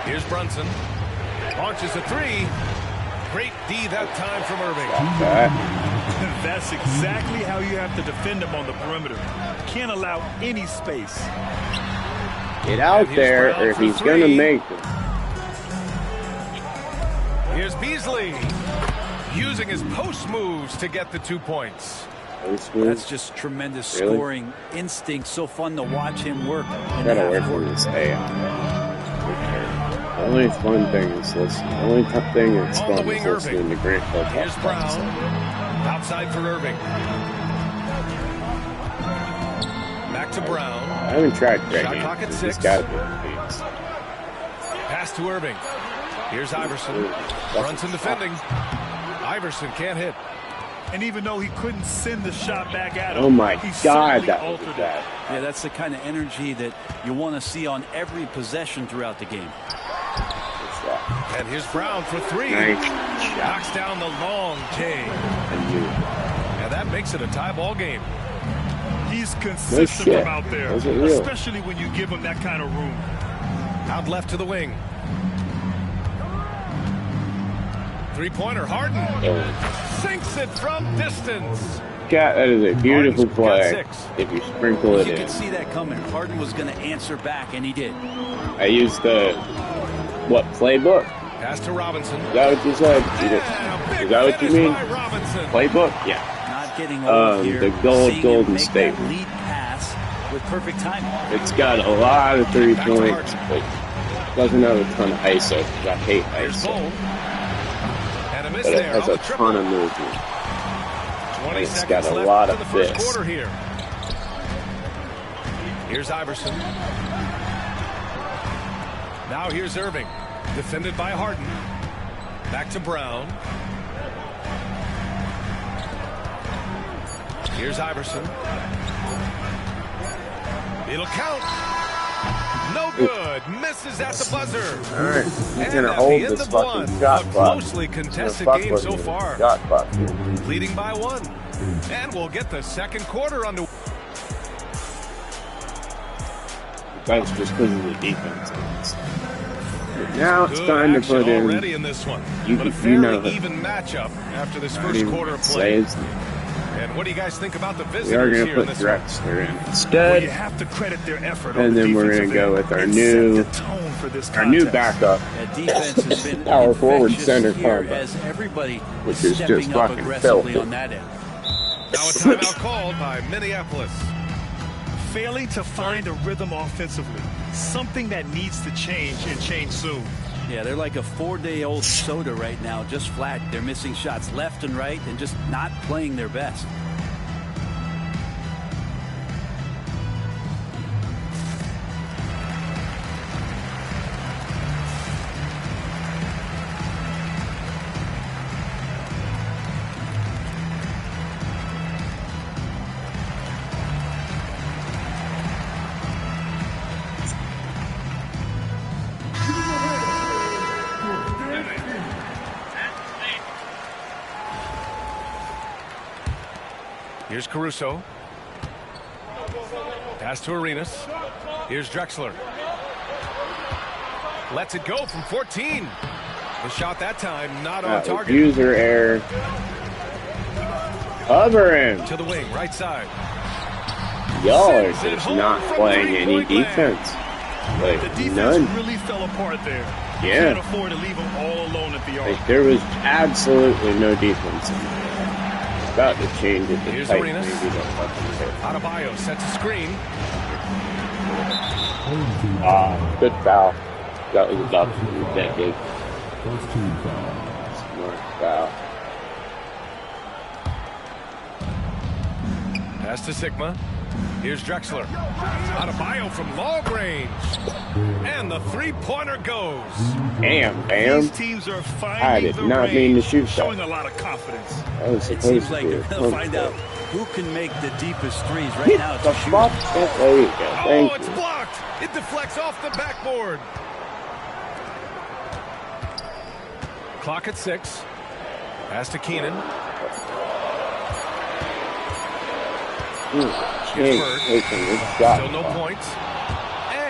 Here's Brunson. Launches a three. Great D that time from Irving. That's exactly how you have to defend him on the perimeter. Can't allow any space. Get out there or he's going to make it. Here's Beasley. Using his post moves to get the 2 points. That's just tremendous scoring instinct. So fun to watch him work. Gotta work on this AI. The only fun thing is listening. The only tough thing is fun is listening to Grant Hill. Here's Brown. Outside for Irving. Back to Brown. I haven't tried Greg. Shot clock at 6. Gotta be the Pass to Irving. Here's Iverson. Brunson defending. Iverson can't hit. And even though he couldn't send the shot back at him, oh my God, that was altered bad. Yeah, that's the kind of energy that you want to see on every possession throughout the game. And here's Brown for three. Nice. Knocks down the long J. And that makes it a tie ball game. He's consistent from out there, real? Especially when you give him that kind of room. Out left to the wing. Three-pointer, Harden. Sinks it from distance. That is a beautiful play if you sprinkle it in. You could see that coming. Harden was going to answer back, and he did. I used the, playbook? Pass to Robinson. Is that what you said? Is that what you mean? Playbook? Yeah. Not getting old here. The Golden State. Lead pass with perfect timing. It's got a lot of 3 points, but doesn't have a ton of ISO. I hate ISO. But it has a ton of movement. And it's got a lot of this. Here's Iverson. Now here's Irving. Defended by Harden. Back to Brown. Here's Iverson. It'll count. No good. Misses at the buzzer. All right. He's going to hold this fucking shot clock. Closely contested game so far. Shot clock. Leading by 1. And we'll get the second quarter underway. That's just because of the defense. But now it's time to put in. Already in this one. But a fairly even matchup after this first quarter of play. And what do you guys think about the visitors we are going here to in put this Drexler in Well, instead. you have to credit their effort And then we're going to go with our new backup. That defense has been Power forward center here combo, as everybody which is stepping just up fucking aggressively filthy. on that end. Now a timeout called by Minneapolis. Failing to find a rhythm offensively. Something that needs to change and change soon. Yeah, they're like a 4-day-old soda right now, just flat. They're missing shots left and right and just not playing their best. Here's Caruso. Pass to Arenas. Here's Drexler. Lets it go from 14. The shot that time not on target. User error. Cover him. To the wing, right side. Y'all are just not playing any defense. Like, The defense none. really fell apart there. You Yeah. can't afford to leave them all alone at the arc. Like, there was absolutely no defense in there. About to change it to Here's tight, Arenas. maybe don't fucking care. Adebayo sets a screen. Good foul. That was about to be that big. First team foul. Smart foul. Pass to Sigma. Here's Drexler. Adebayo from long range. And the three-pointer goes. Bam, bam. These teams are I finding did the not mean to range, shoot that. showing a lot of confidence. That was It supposed seems to like be. they're going to find out who can make the deepest threes. Right now, it's The a shooter. fuck? There you go. Oh, Thank it's you. blocked. It deflects off the backboard. Clock at 6. Pass to Keenan. Hey, Bird. taking this shot. Still no points.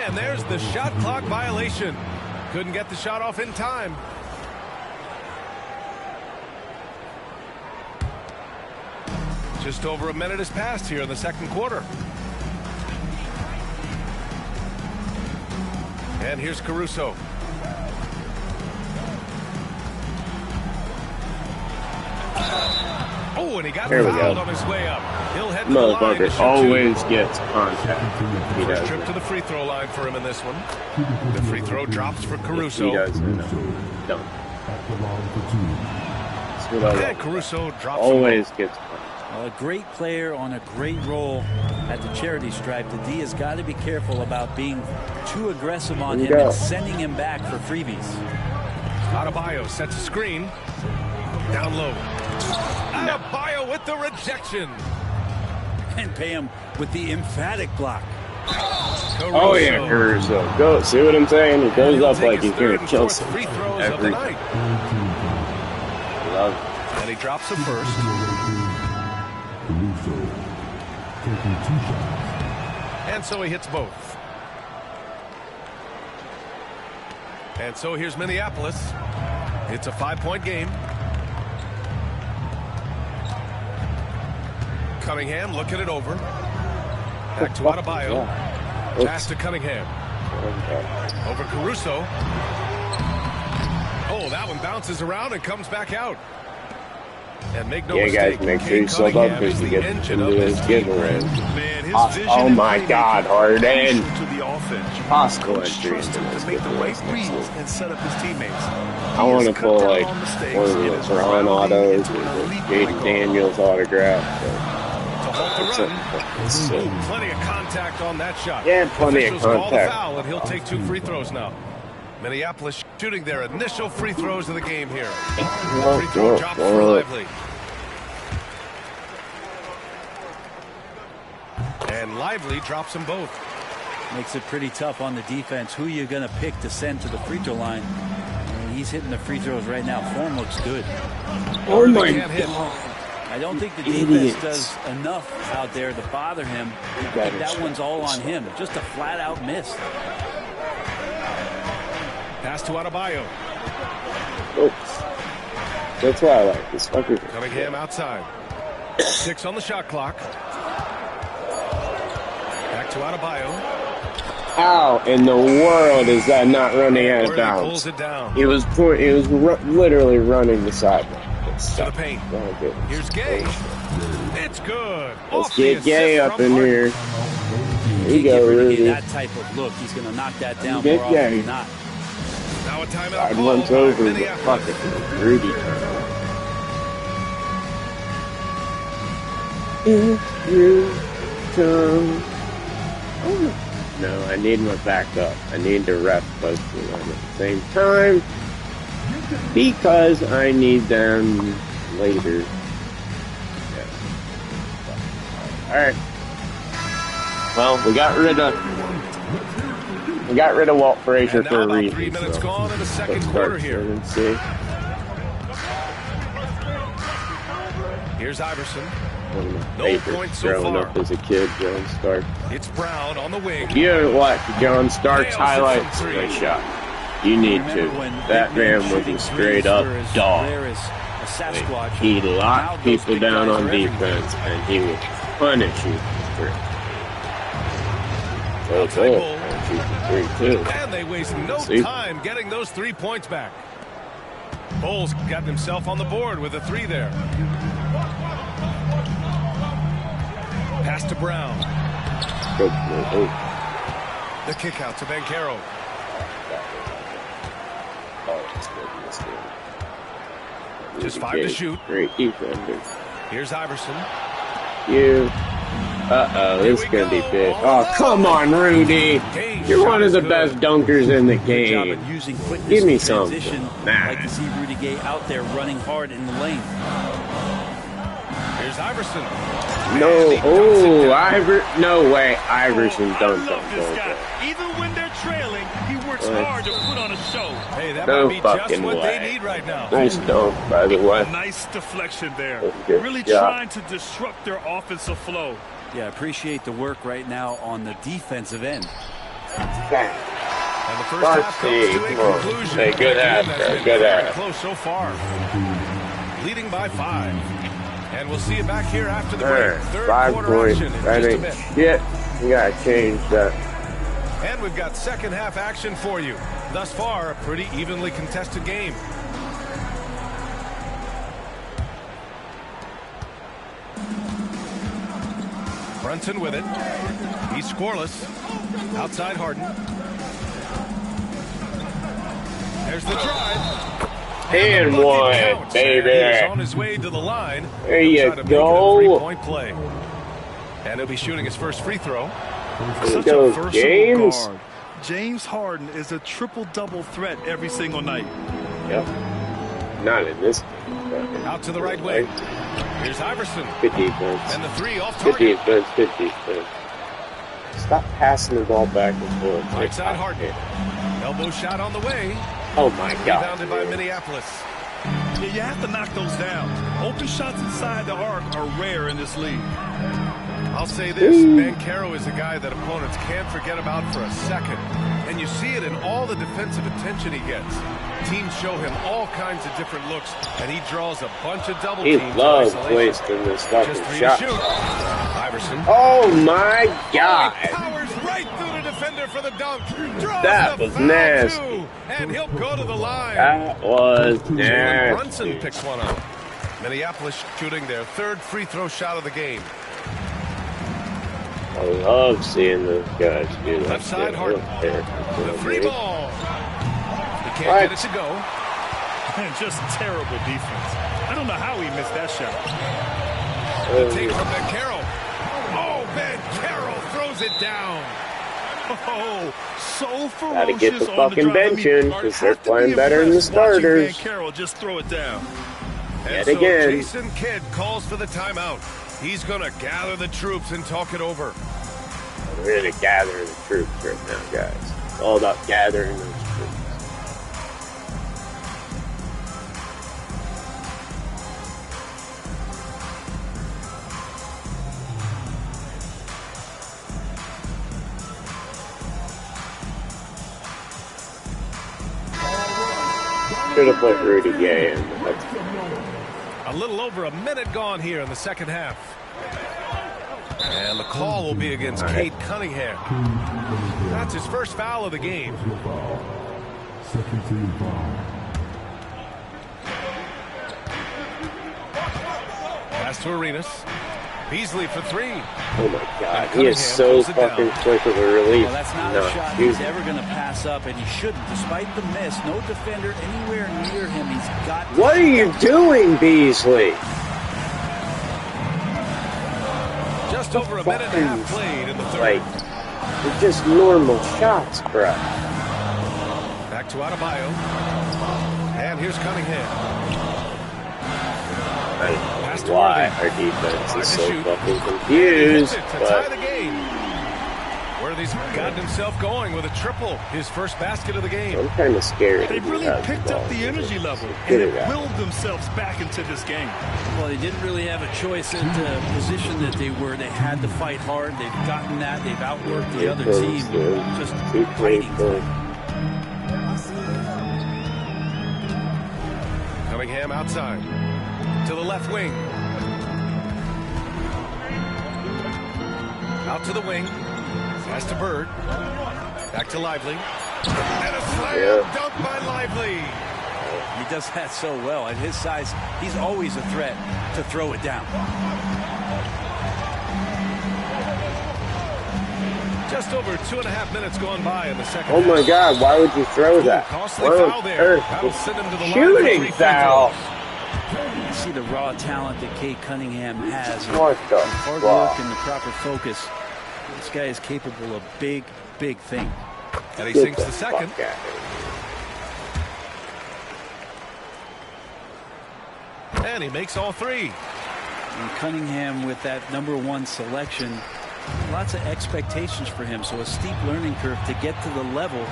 And there's the shot clock violation. Couldn't get the shot off in time. Just over a minute has passed here in the second quarter. And here's Caruso. Oh, and he got There we fouled go. on his way up. He'll head to the line to Motherfucker shoot always gets contact. He First does. trip to the free throw line for him in this one. The free throw drops for He Caruso. does. Don't. At the line for two. That's what I And like. Caruso drops Always gets contact. A great player on a great role at the charity stripe. The D has got to be careful about being too aggressive on him and sending him back for freebies. Adebayo sets a screen. Down low. Adebayo with the rejection. And pay him with the emphatic block. Caruso. Oh yeah, Caruso. Go. See what I'm saying? He goes He'll up take like his he's gonna third and kill fourth someone free throws of the every night. time. Love it. And he drops the first. Caruso taking 2 shots. And so he hits both. And so here's Minneapolis. It's a 5-point game. Cunningham looking it over. Back to Adebayo. Pass to Cunningham. Over Caruso. Oh, that one bounces around and comes back out. And make no mistake, guys, make sure you Cade sub up Cunningham because is you the get engine into of this this team. giveaway. Man, his vision Oh and my playmaking God, are Harden. crucial to the offense. Hostile Coach entry trusts into him this to make the giveaway. right reads and set up his teammates. I He want to has pull cut down like on mistakes one of and the is Ron rounding autos into with an elite Jaden point guard. Daniels autograph. To halt the That's run. sick. Plenty of contact on that shot. Yeah, plenty of Officials call the contact. foul, and he'll take 2 free throws now. Minneapolis shooting their initial free throws of the game here. Free throw drops for Lively. And Lively drops them both. Makes it pretty tough on the defense. Who you going to pick to send to the free throw line? And he's hitting the free throws right now. Form looks good. Oh my Can't hit. God. I don't think the Idiots. defense does enough out there to bother him. I think that one's all on him. Just a flat-out miss. Pass to Adebayo. Oops. That's why I like this fucker. Cunningham outside. 6 on the shot clock. Back to Adebayo. How in the world is that not running out of Worthy bounds? pulls it down. He was literally running the sideline. To the paint. Here's Gay. It's good. Let's Off the get Gay assist up from in Harden. here. There you Get go, rid of Rudy. that type of look. He's going to knock that down Get more often Gay. than not. Now a timeout I call once by over, but Minneapolis. fuck it. Rudy turn. If you come. Oh. No, I need my backup. I need the ref posted on at the same time. Because I need them later. Yeah. Alright. Well, we got rid of Walt Frazier And for now a about reason. 3 minutes so gone in the second let's quarter start here. and see. Here's Iverson. One of my No favorites points so growing far. up as a kid, John Stark. It's Brown on the wing. If you haven't watched John Stark's Nails it from highlights, 3. great shot. You need to. Remember when That big men man was shooting a straight up threes were as dog. rare as a Sasquatch. He Now locked those people big down guys on are everything. defense, and he would punish you for it. So Outside good. Bull. too. And they waste no time getting those 3 points back. Bowles got himself on the board with a 3 there. Pass to Brown. The kick out to Banchero. Just 5 to shoot. Great defender. Here's Iverson. This is going to be big. Oh, come on, Rudy. You're one of the best dunkers in the game. Give me something. Like to see Rudy Gay out there running hard in the lane. Here's Iverson. No way. Iverson dunked on guy. Even when they're trailing, he works hard to put on a show. Hey, that no might be fucking just what way. they need right now. Nice dunk, by the way. Nice deflection there. Really trying to disrupt their offensive flow. Yeah, appreciate the work right now on the defensive end. Bang. And the first half comes to a conclusion. Hey, good half, bro. Good half. Close so far. Leading by 5. And we'll see you back here after the break. Third 5 quarter points. action in That just a ain't bit. shit. You gotta change that. And we've got second half action for you. Thus far, a pretty evenly contested game. Brunson with it. He's scoreless. Outside Harden. There's the drive. And one, baby. On his way to the line. There you go. 3-point play. And he'll be shooting his first free throw. Such a versatile guard. James Harden is a triple-double threat every single night. Yep. Not in this game. Out to the right wing. Here's Iverson. Good defense. And the 3 off Good target. defense. Good defense. Stop passing the ball back and forth. Right side Harden. Elbow shot on the way. Oh my God. Rebounded by Minneapolis. Yeah, you have to knock those down. Open shots inside the arc are rare in this league. I'll say this, Banchero is a guy that opponents can't forget about for a second. And you see it in all the defensive attention he gets. Teams show him all kinds of different looks, and he draws a bunch of double teams. He loves wasting this fucking shot. Iverson. Oh my God. He powers right through the defender for the dunk. That was nasty. Too, and he'll go to the line. That was nasty. Brunson picks one up. Minneapolis shooting their third free throw shot of the game. I love seeing those guys do that. Left side Harden. The free ball. He can't get it to go. And just terrible defense. I don't know how he missed that shot. The take from Banchero. Oh, Banchero throws it down. Oh, so ferocious. Gotta get the on fucking the drive. bench in because they're playing better than the starters. Banchero just throw it down. Yet again. Jason Kidd calls for the timeout. He's going to gather the troops and talk it over. We're really gathering the troops right now, guys. It's all about gathering those troops. Should have put Rudy Gay in. A little over a minute gone here in the second half. And the call will be against Cade Cunningham. That's his first foul of the game. Second team foul. Pass to Arenas. Beasley for 3. Oh my God, he is so fucking quick of a release. Well, that's not a shot he's ever going to pass up, and he shouldn't. Despite the miss, no defender anywhere near him. He's got. What are you doing, Beasley? Just over a minute and a half played in the third. Like, they're just normal shots, bro. Back to Adebayo. And here's Cunningham. I don't know why our defense is so fucking confused, to but tie the game. Worthy's gotten himself going with a triple, his first basket of the game. I'm kind of scared. They really picked up the energy level and have willed themselves back into this game. Well, they didn't really have a choice in the position that they were. They had to fight hard. They've gotten that. They've outworked the other team. Just fighting. Cunningham outside. To the left wing. Out to the wing. Pass to Bird. Back to Lively. And a slam dunk by Lively. He does that so well. At his size, he's always a threat to throw it down. Just over 2.5 minutes gone by in the second. Oh my God! Why would you throw that? Costly foul there. That'll send him to the shooting foul. You see the raw talent that Cade Cunningham has. What the hard work and the proper focus. This guy is capable of big, big things. And he sinks the second. And he makes all three. And Cunningham with that #1 selection, lots of expectations for him. So a steep learning curve to get to the level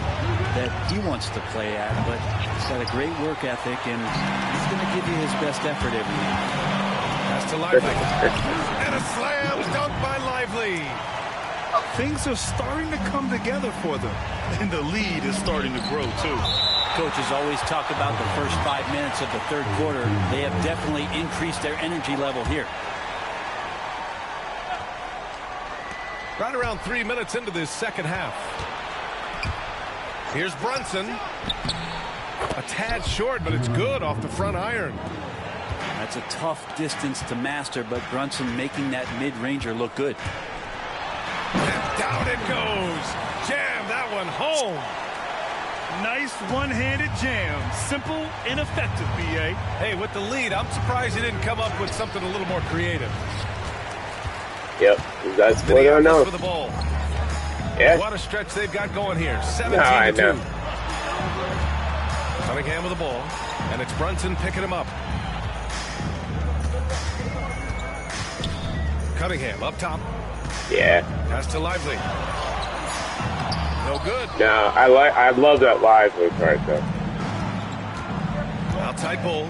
that he wants to play at. But he's got a great work ethic, and he's going to give you his best effort every night. Pass to Lively. And a slam dunk by Lively. Things are starting to come together for them, and the lead is starting to grow too. Coaches always talk about the first 5 minutes of the third quarter. They have definitely increased their energy level here. Right around 3 minutes into this second half. Here's Brunson. A tad short, but it's good off the front iron. That's a tough distance to master, but Brunson making that mid-ranger look good. And down it goes. Jam that one home. Nice one-handed jam. Simple and effective, B.A. Hey, with the lead, I'm surprised he didn't come up with something a little more creative. Yep, that's what I know. For the ball. Yeah. What a stretch they've got going here. 17-2. No, I know. Cunningham with the ball, and it's Brunson picking him up. Cunningham up top. Yeah. Pass to Lively. No good. No, I love that Lively part though. Outside Bull.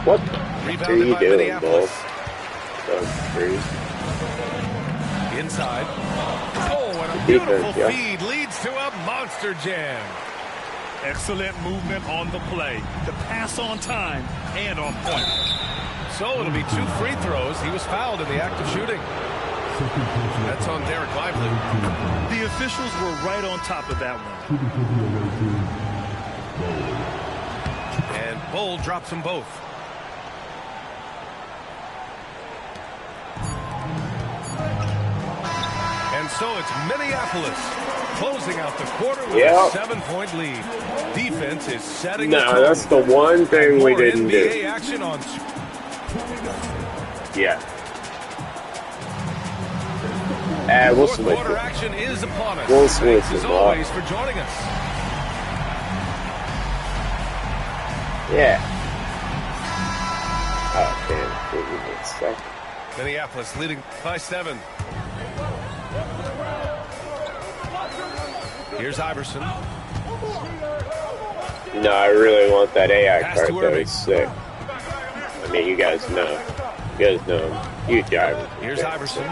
What Rebounded are you by doing, Minneapolis. Bull? Inside. Oh, and a beautiful feed leads to a monster jam. Excellent movement on the play. The pass on time and on point. So it'll be 2 free throws. He was fouled in the act of shooting. That's on Derek Lively. The officials were right on top of that one. And Bull drops them both. And so it's Minneapolis closing out the quarter with a 7-point lead. Defense is setting the tone. That's the one thing we didn't do. NBA action on. Yeah. We'll switch it. Quarter action is upon us. We'll switch Thanks as it. always for joining us. Yeah. Oh, damn. Give me a second. Minneapolis leading by 7. Here's Iverson. No, I really want that AI Pass card. to That was sick. I mean, you guys know. You guys know I'm huge Iverson. Here's Iverson.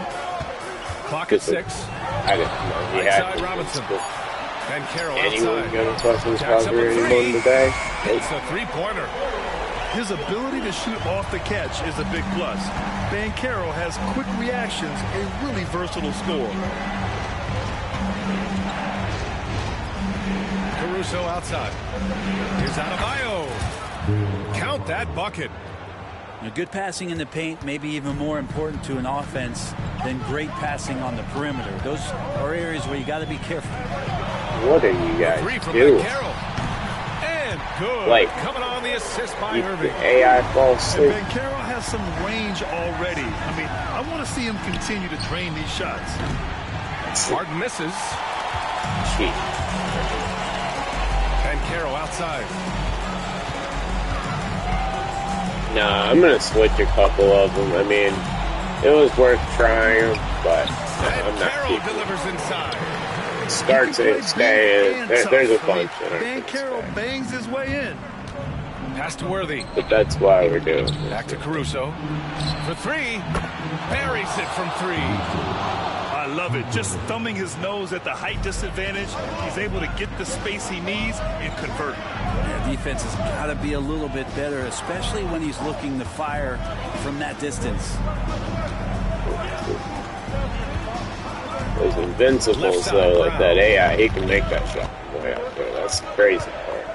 Clock at 6. I didn't know. He had Outside Robinson. And Carroll anyone outside. going to question Jacks up Crosby a anyone three. today? It's a three-pointer. His ability to shoot off the catch is a big plus. Banchero has quick reactions, a really versatile scorer. Caruso outside. Here's Adebayo. Count that bucket. Good passing in the paint may be even more important to an offense than great passing on the perimeter. Those are areas where you got to be careful. What are you guys doing? And good. Like, coming on the assist by Irving. AI falls asleep. And Banchero has some range already. I mean, I want to see him continue to drain these shots. Harden misses. Cheat. And Carroll outside. Nah, I'm going to switch a couple of them. I mean, it was worth trying, but I'm not Carroll keeping delivers inside. Starts it, stay in. There's a bunch. Banchero bangs his way in. Pass to Worthy. But that's why we're doing this. Back to Caruso. For 3. Buries it from 3. I love it. Just thumbing his nose at the height disadvantage. He's able to get the space he needs and convert. Yeah, defense has got to be a little bit better, especially when he's looking to fire from that distance. Those invincibles, though, like that AI, he can make that shot from way out there. That's the crazy part.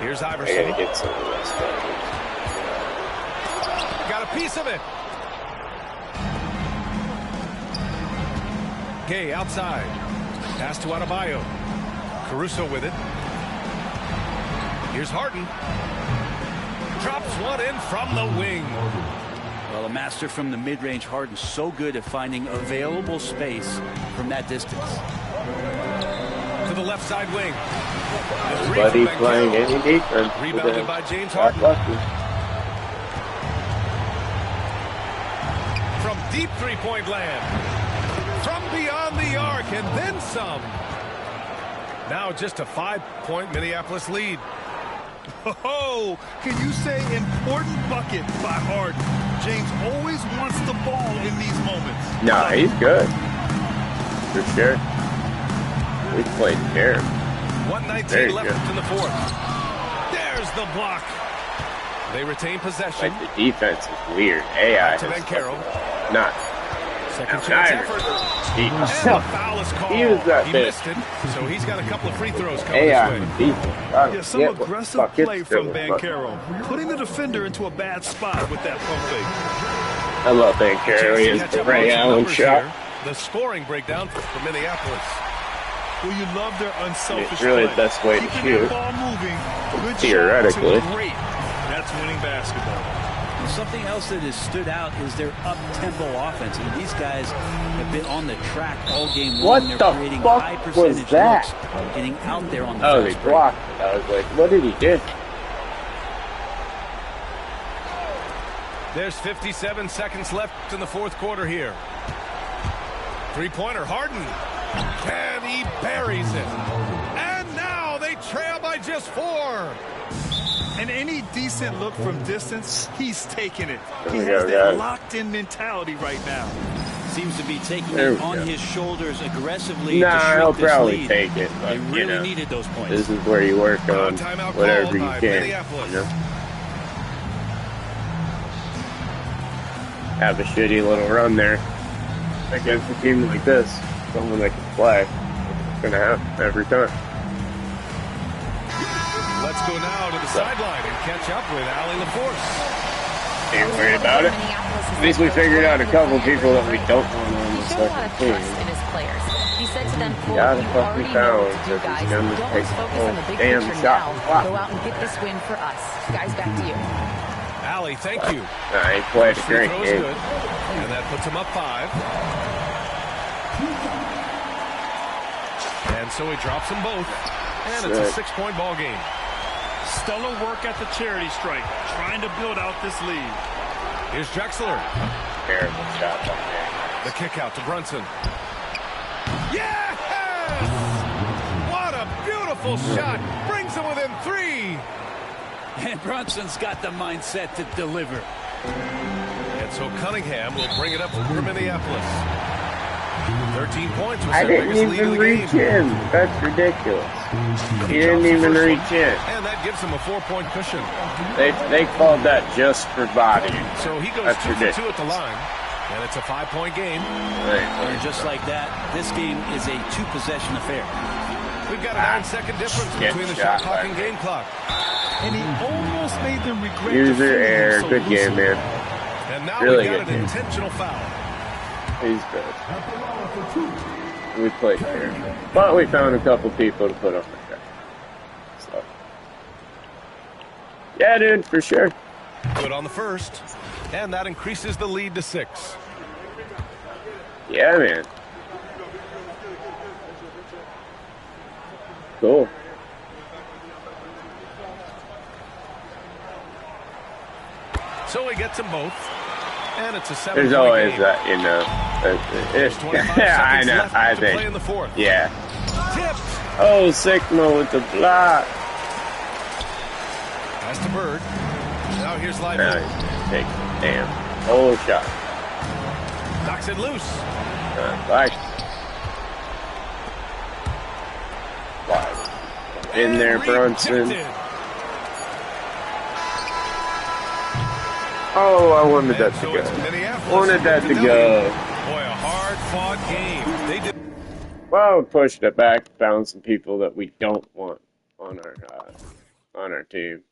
Here's I Iverson. gotta get some of that stuff. Got a piece of it. Gay outside. Pass to Adebayo. Caruso with it. Here's Harden. Drops one in from the wing. Well, a master from the mid-range, Harden, so good at finding available space from that distance. To the left side wing. Buddy playing any defense. Rebounded by James Harden. From deep three-point land. From beyond the arc and then some. Now just a 5-point Minneapolis lead. Oh, can you say important bucket by Harden? James always wants the ball in these moments. No, he's good. For sure. We played fair. 1:19 left in the fourth. There's the block. They retain possession. Like, the defense is weird. AI. To Carroll. Not. Second chance effort. He And the foul is called. He was that He bitch. missed it, so he's got a couple of free throws coming AI this way. defense. Yeah, some aggressive play from Banchero, putting the defender into a bad spot with that pump fake. I love Banchero. He is the Ray Allen shot. Here. The scoring breakdown for Minneapolis. Well, you love their unselfish It's really play. the best way to Keeping shoot. that ball moving. Good Theoretically. shot to great. That's winning basketball. Something else that has stood out is their up-tempo offense. I mean, these guys have been on the track all game long. What They're the creating fuck high was percentage that? looks, getting out there on the Oh, they fast break. blocked it. I was like, what did he do? There's 57 seconds left in the fourth quarter here. Three-pointer, Harden. And he buries it. And now they trail by just 4. And any decent look from distance, he's taking it. He There we has go, that guys. locked-in mentality right now. Seems to be taking There it we on go. his shoulders aggressively Nah, to he'll shrink this probably lead. take it. But, They you really know, needed those points. this is where you work on Timeout whatever called you by can. Minneapolis. You know? Have a shitty little run there against a team like this. Someone that can play. It's going to happen every time. Let's go now to the sideline and catch up with Allie LaForce. Ain't worried about it. At least we figured out a couple people that we don't want on He the showed a lot of second trust team. in his players. He said to them, quote, Got a "You fucking already know foul, what to do, so he's guys. gonna Don't take just the focus whole on the big damn picture shot. now. Wow. Go out and get this win for us." Guys, back to you. Allie, thank you. Nah, he played a Free great throw is game. good. And that puts him up 5. And so he drops them both. And it's a 6-point ball game. Stellar work at the charity strike, trying to build out this lead. Here's Drexler. Terrible shot up there. The kick out to Brunson. Yes! What a beautiful shot. Brings him within 3. And Brunson's got the mindset to deliver. And so Cunningham will bring it up for Minneapolis. 13 points was I their didn't biggest lead of even the reach game. in. That's ridiculous. He didn't Drops the even first reach one, in. And that gives him a 4-point cushion. They called that just for body. So he goes That's 2 for 2 ridiculous. at the line. And it's a 5-point game. And just like that, this game is a 2-possession affair. We've got a 9-second difference Get between the shot shot clock by and game clock. And he almost made them regret User defending him error. so Good game, loosely. man. And now Really we got good an game. intentional foul. He's good. We played fair. But we found a couple people to put on the track. So. Yeah, dude, for sure. Good on the first. And that increases the lead to 6. Yeah, man. Cool. So he gets them both. And it's a 7-point There's always game. that, you know. There's 25 Yeah, I seconds know. left I to play in think. the fourth. Yeah. Tipped. Oh, Sigma with the block. Pass to Bird. Now here's Now Lively. he's gonna take the damn whole shot. Knocks it loose. Like. In there, And Brunson. tipped it. Oh, I wanted that And to so go. it's Minneapolis Wanted that to with the go. W. Boy, a hard hard-fought game. They did. Well, we pushed it back, found some people that we don't want on our team.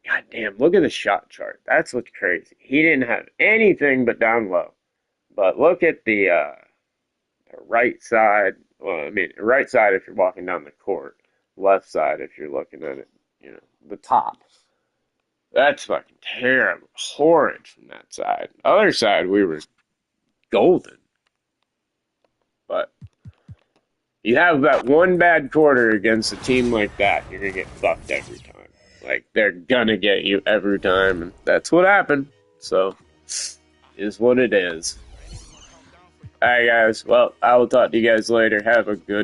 God damn, look at the shot chart. That's what's crazy. He didn't have anything but down low. But look at the right side. Well, I mean, right side if you're walking down the court. Left side if you're looking at it, the top. That's fucking terrible. Horrid from that side. Other side, we were golden. But you have that one bad quarter against a team like that, you're going to get fucked every time. Like, they're going to get you every time, and that's what happened. So, is what it is. Alright, guys. Well, I will talk to you guys later. Have a good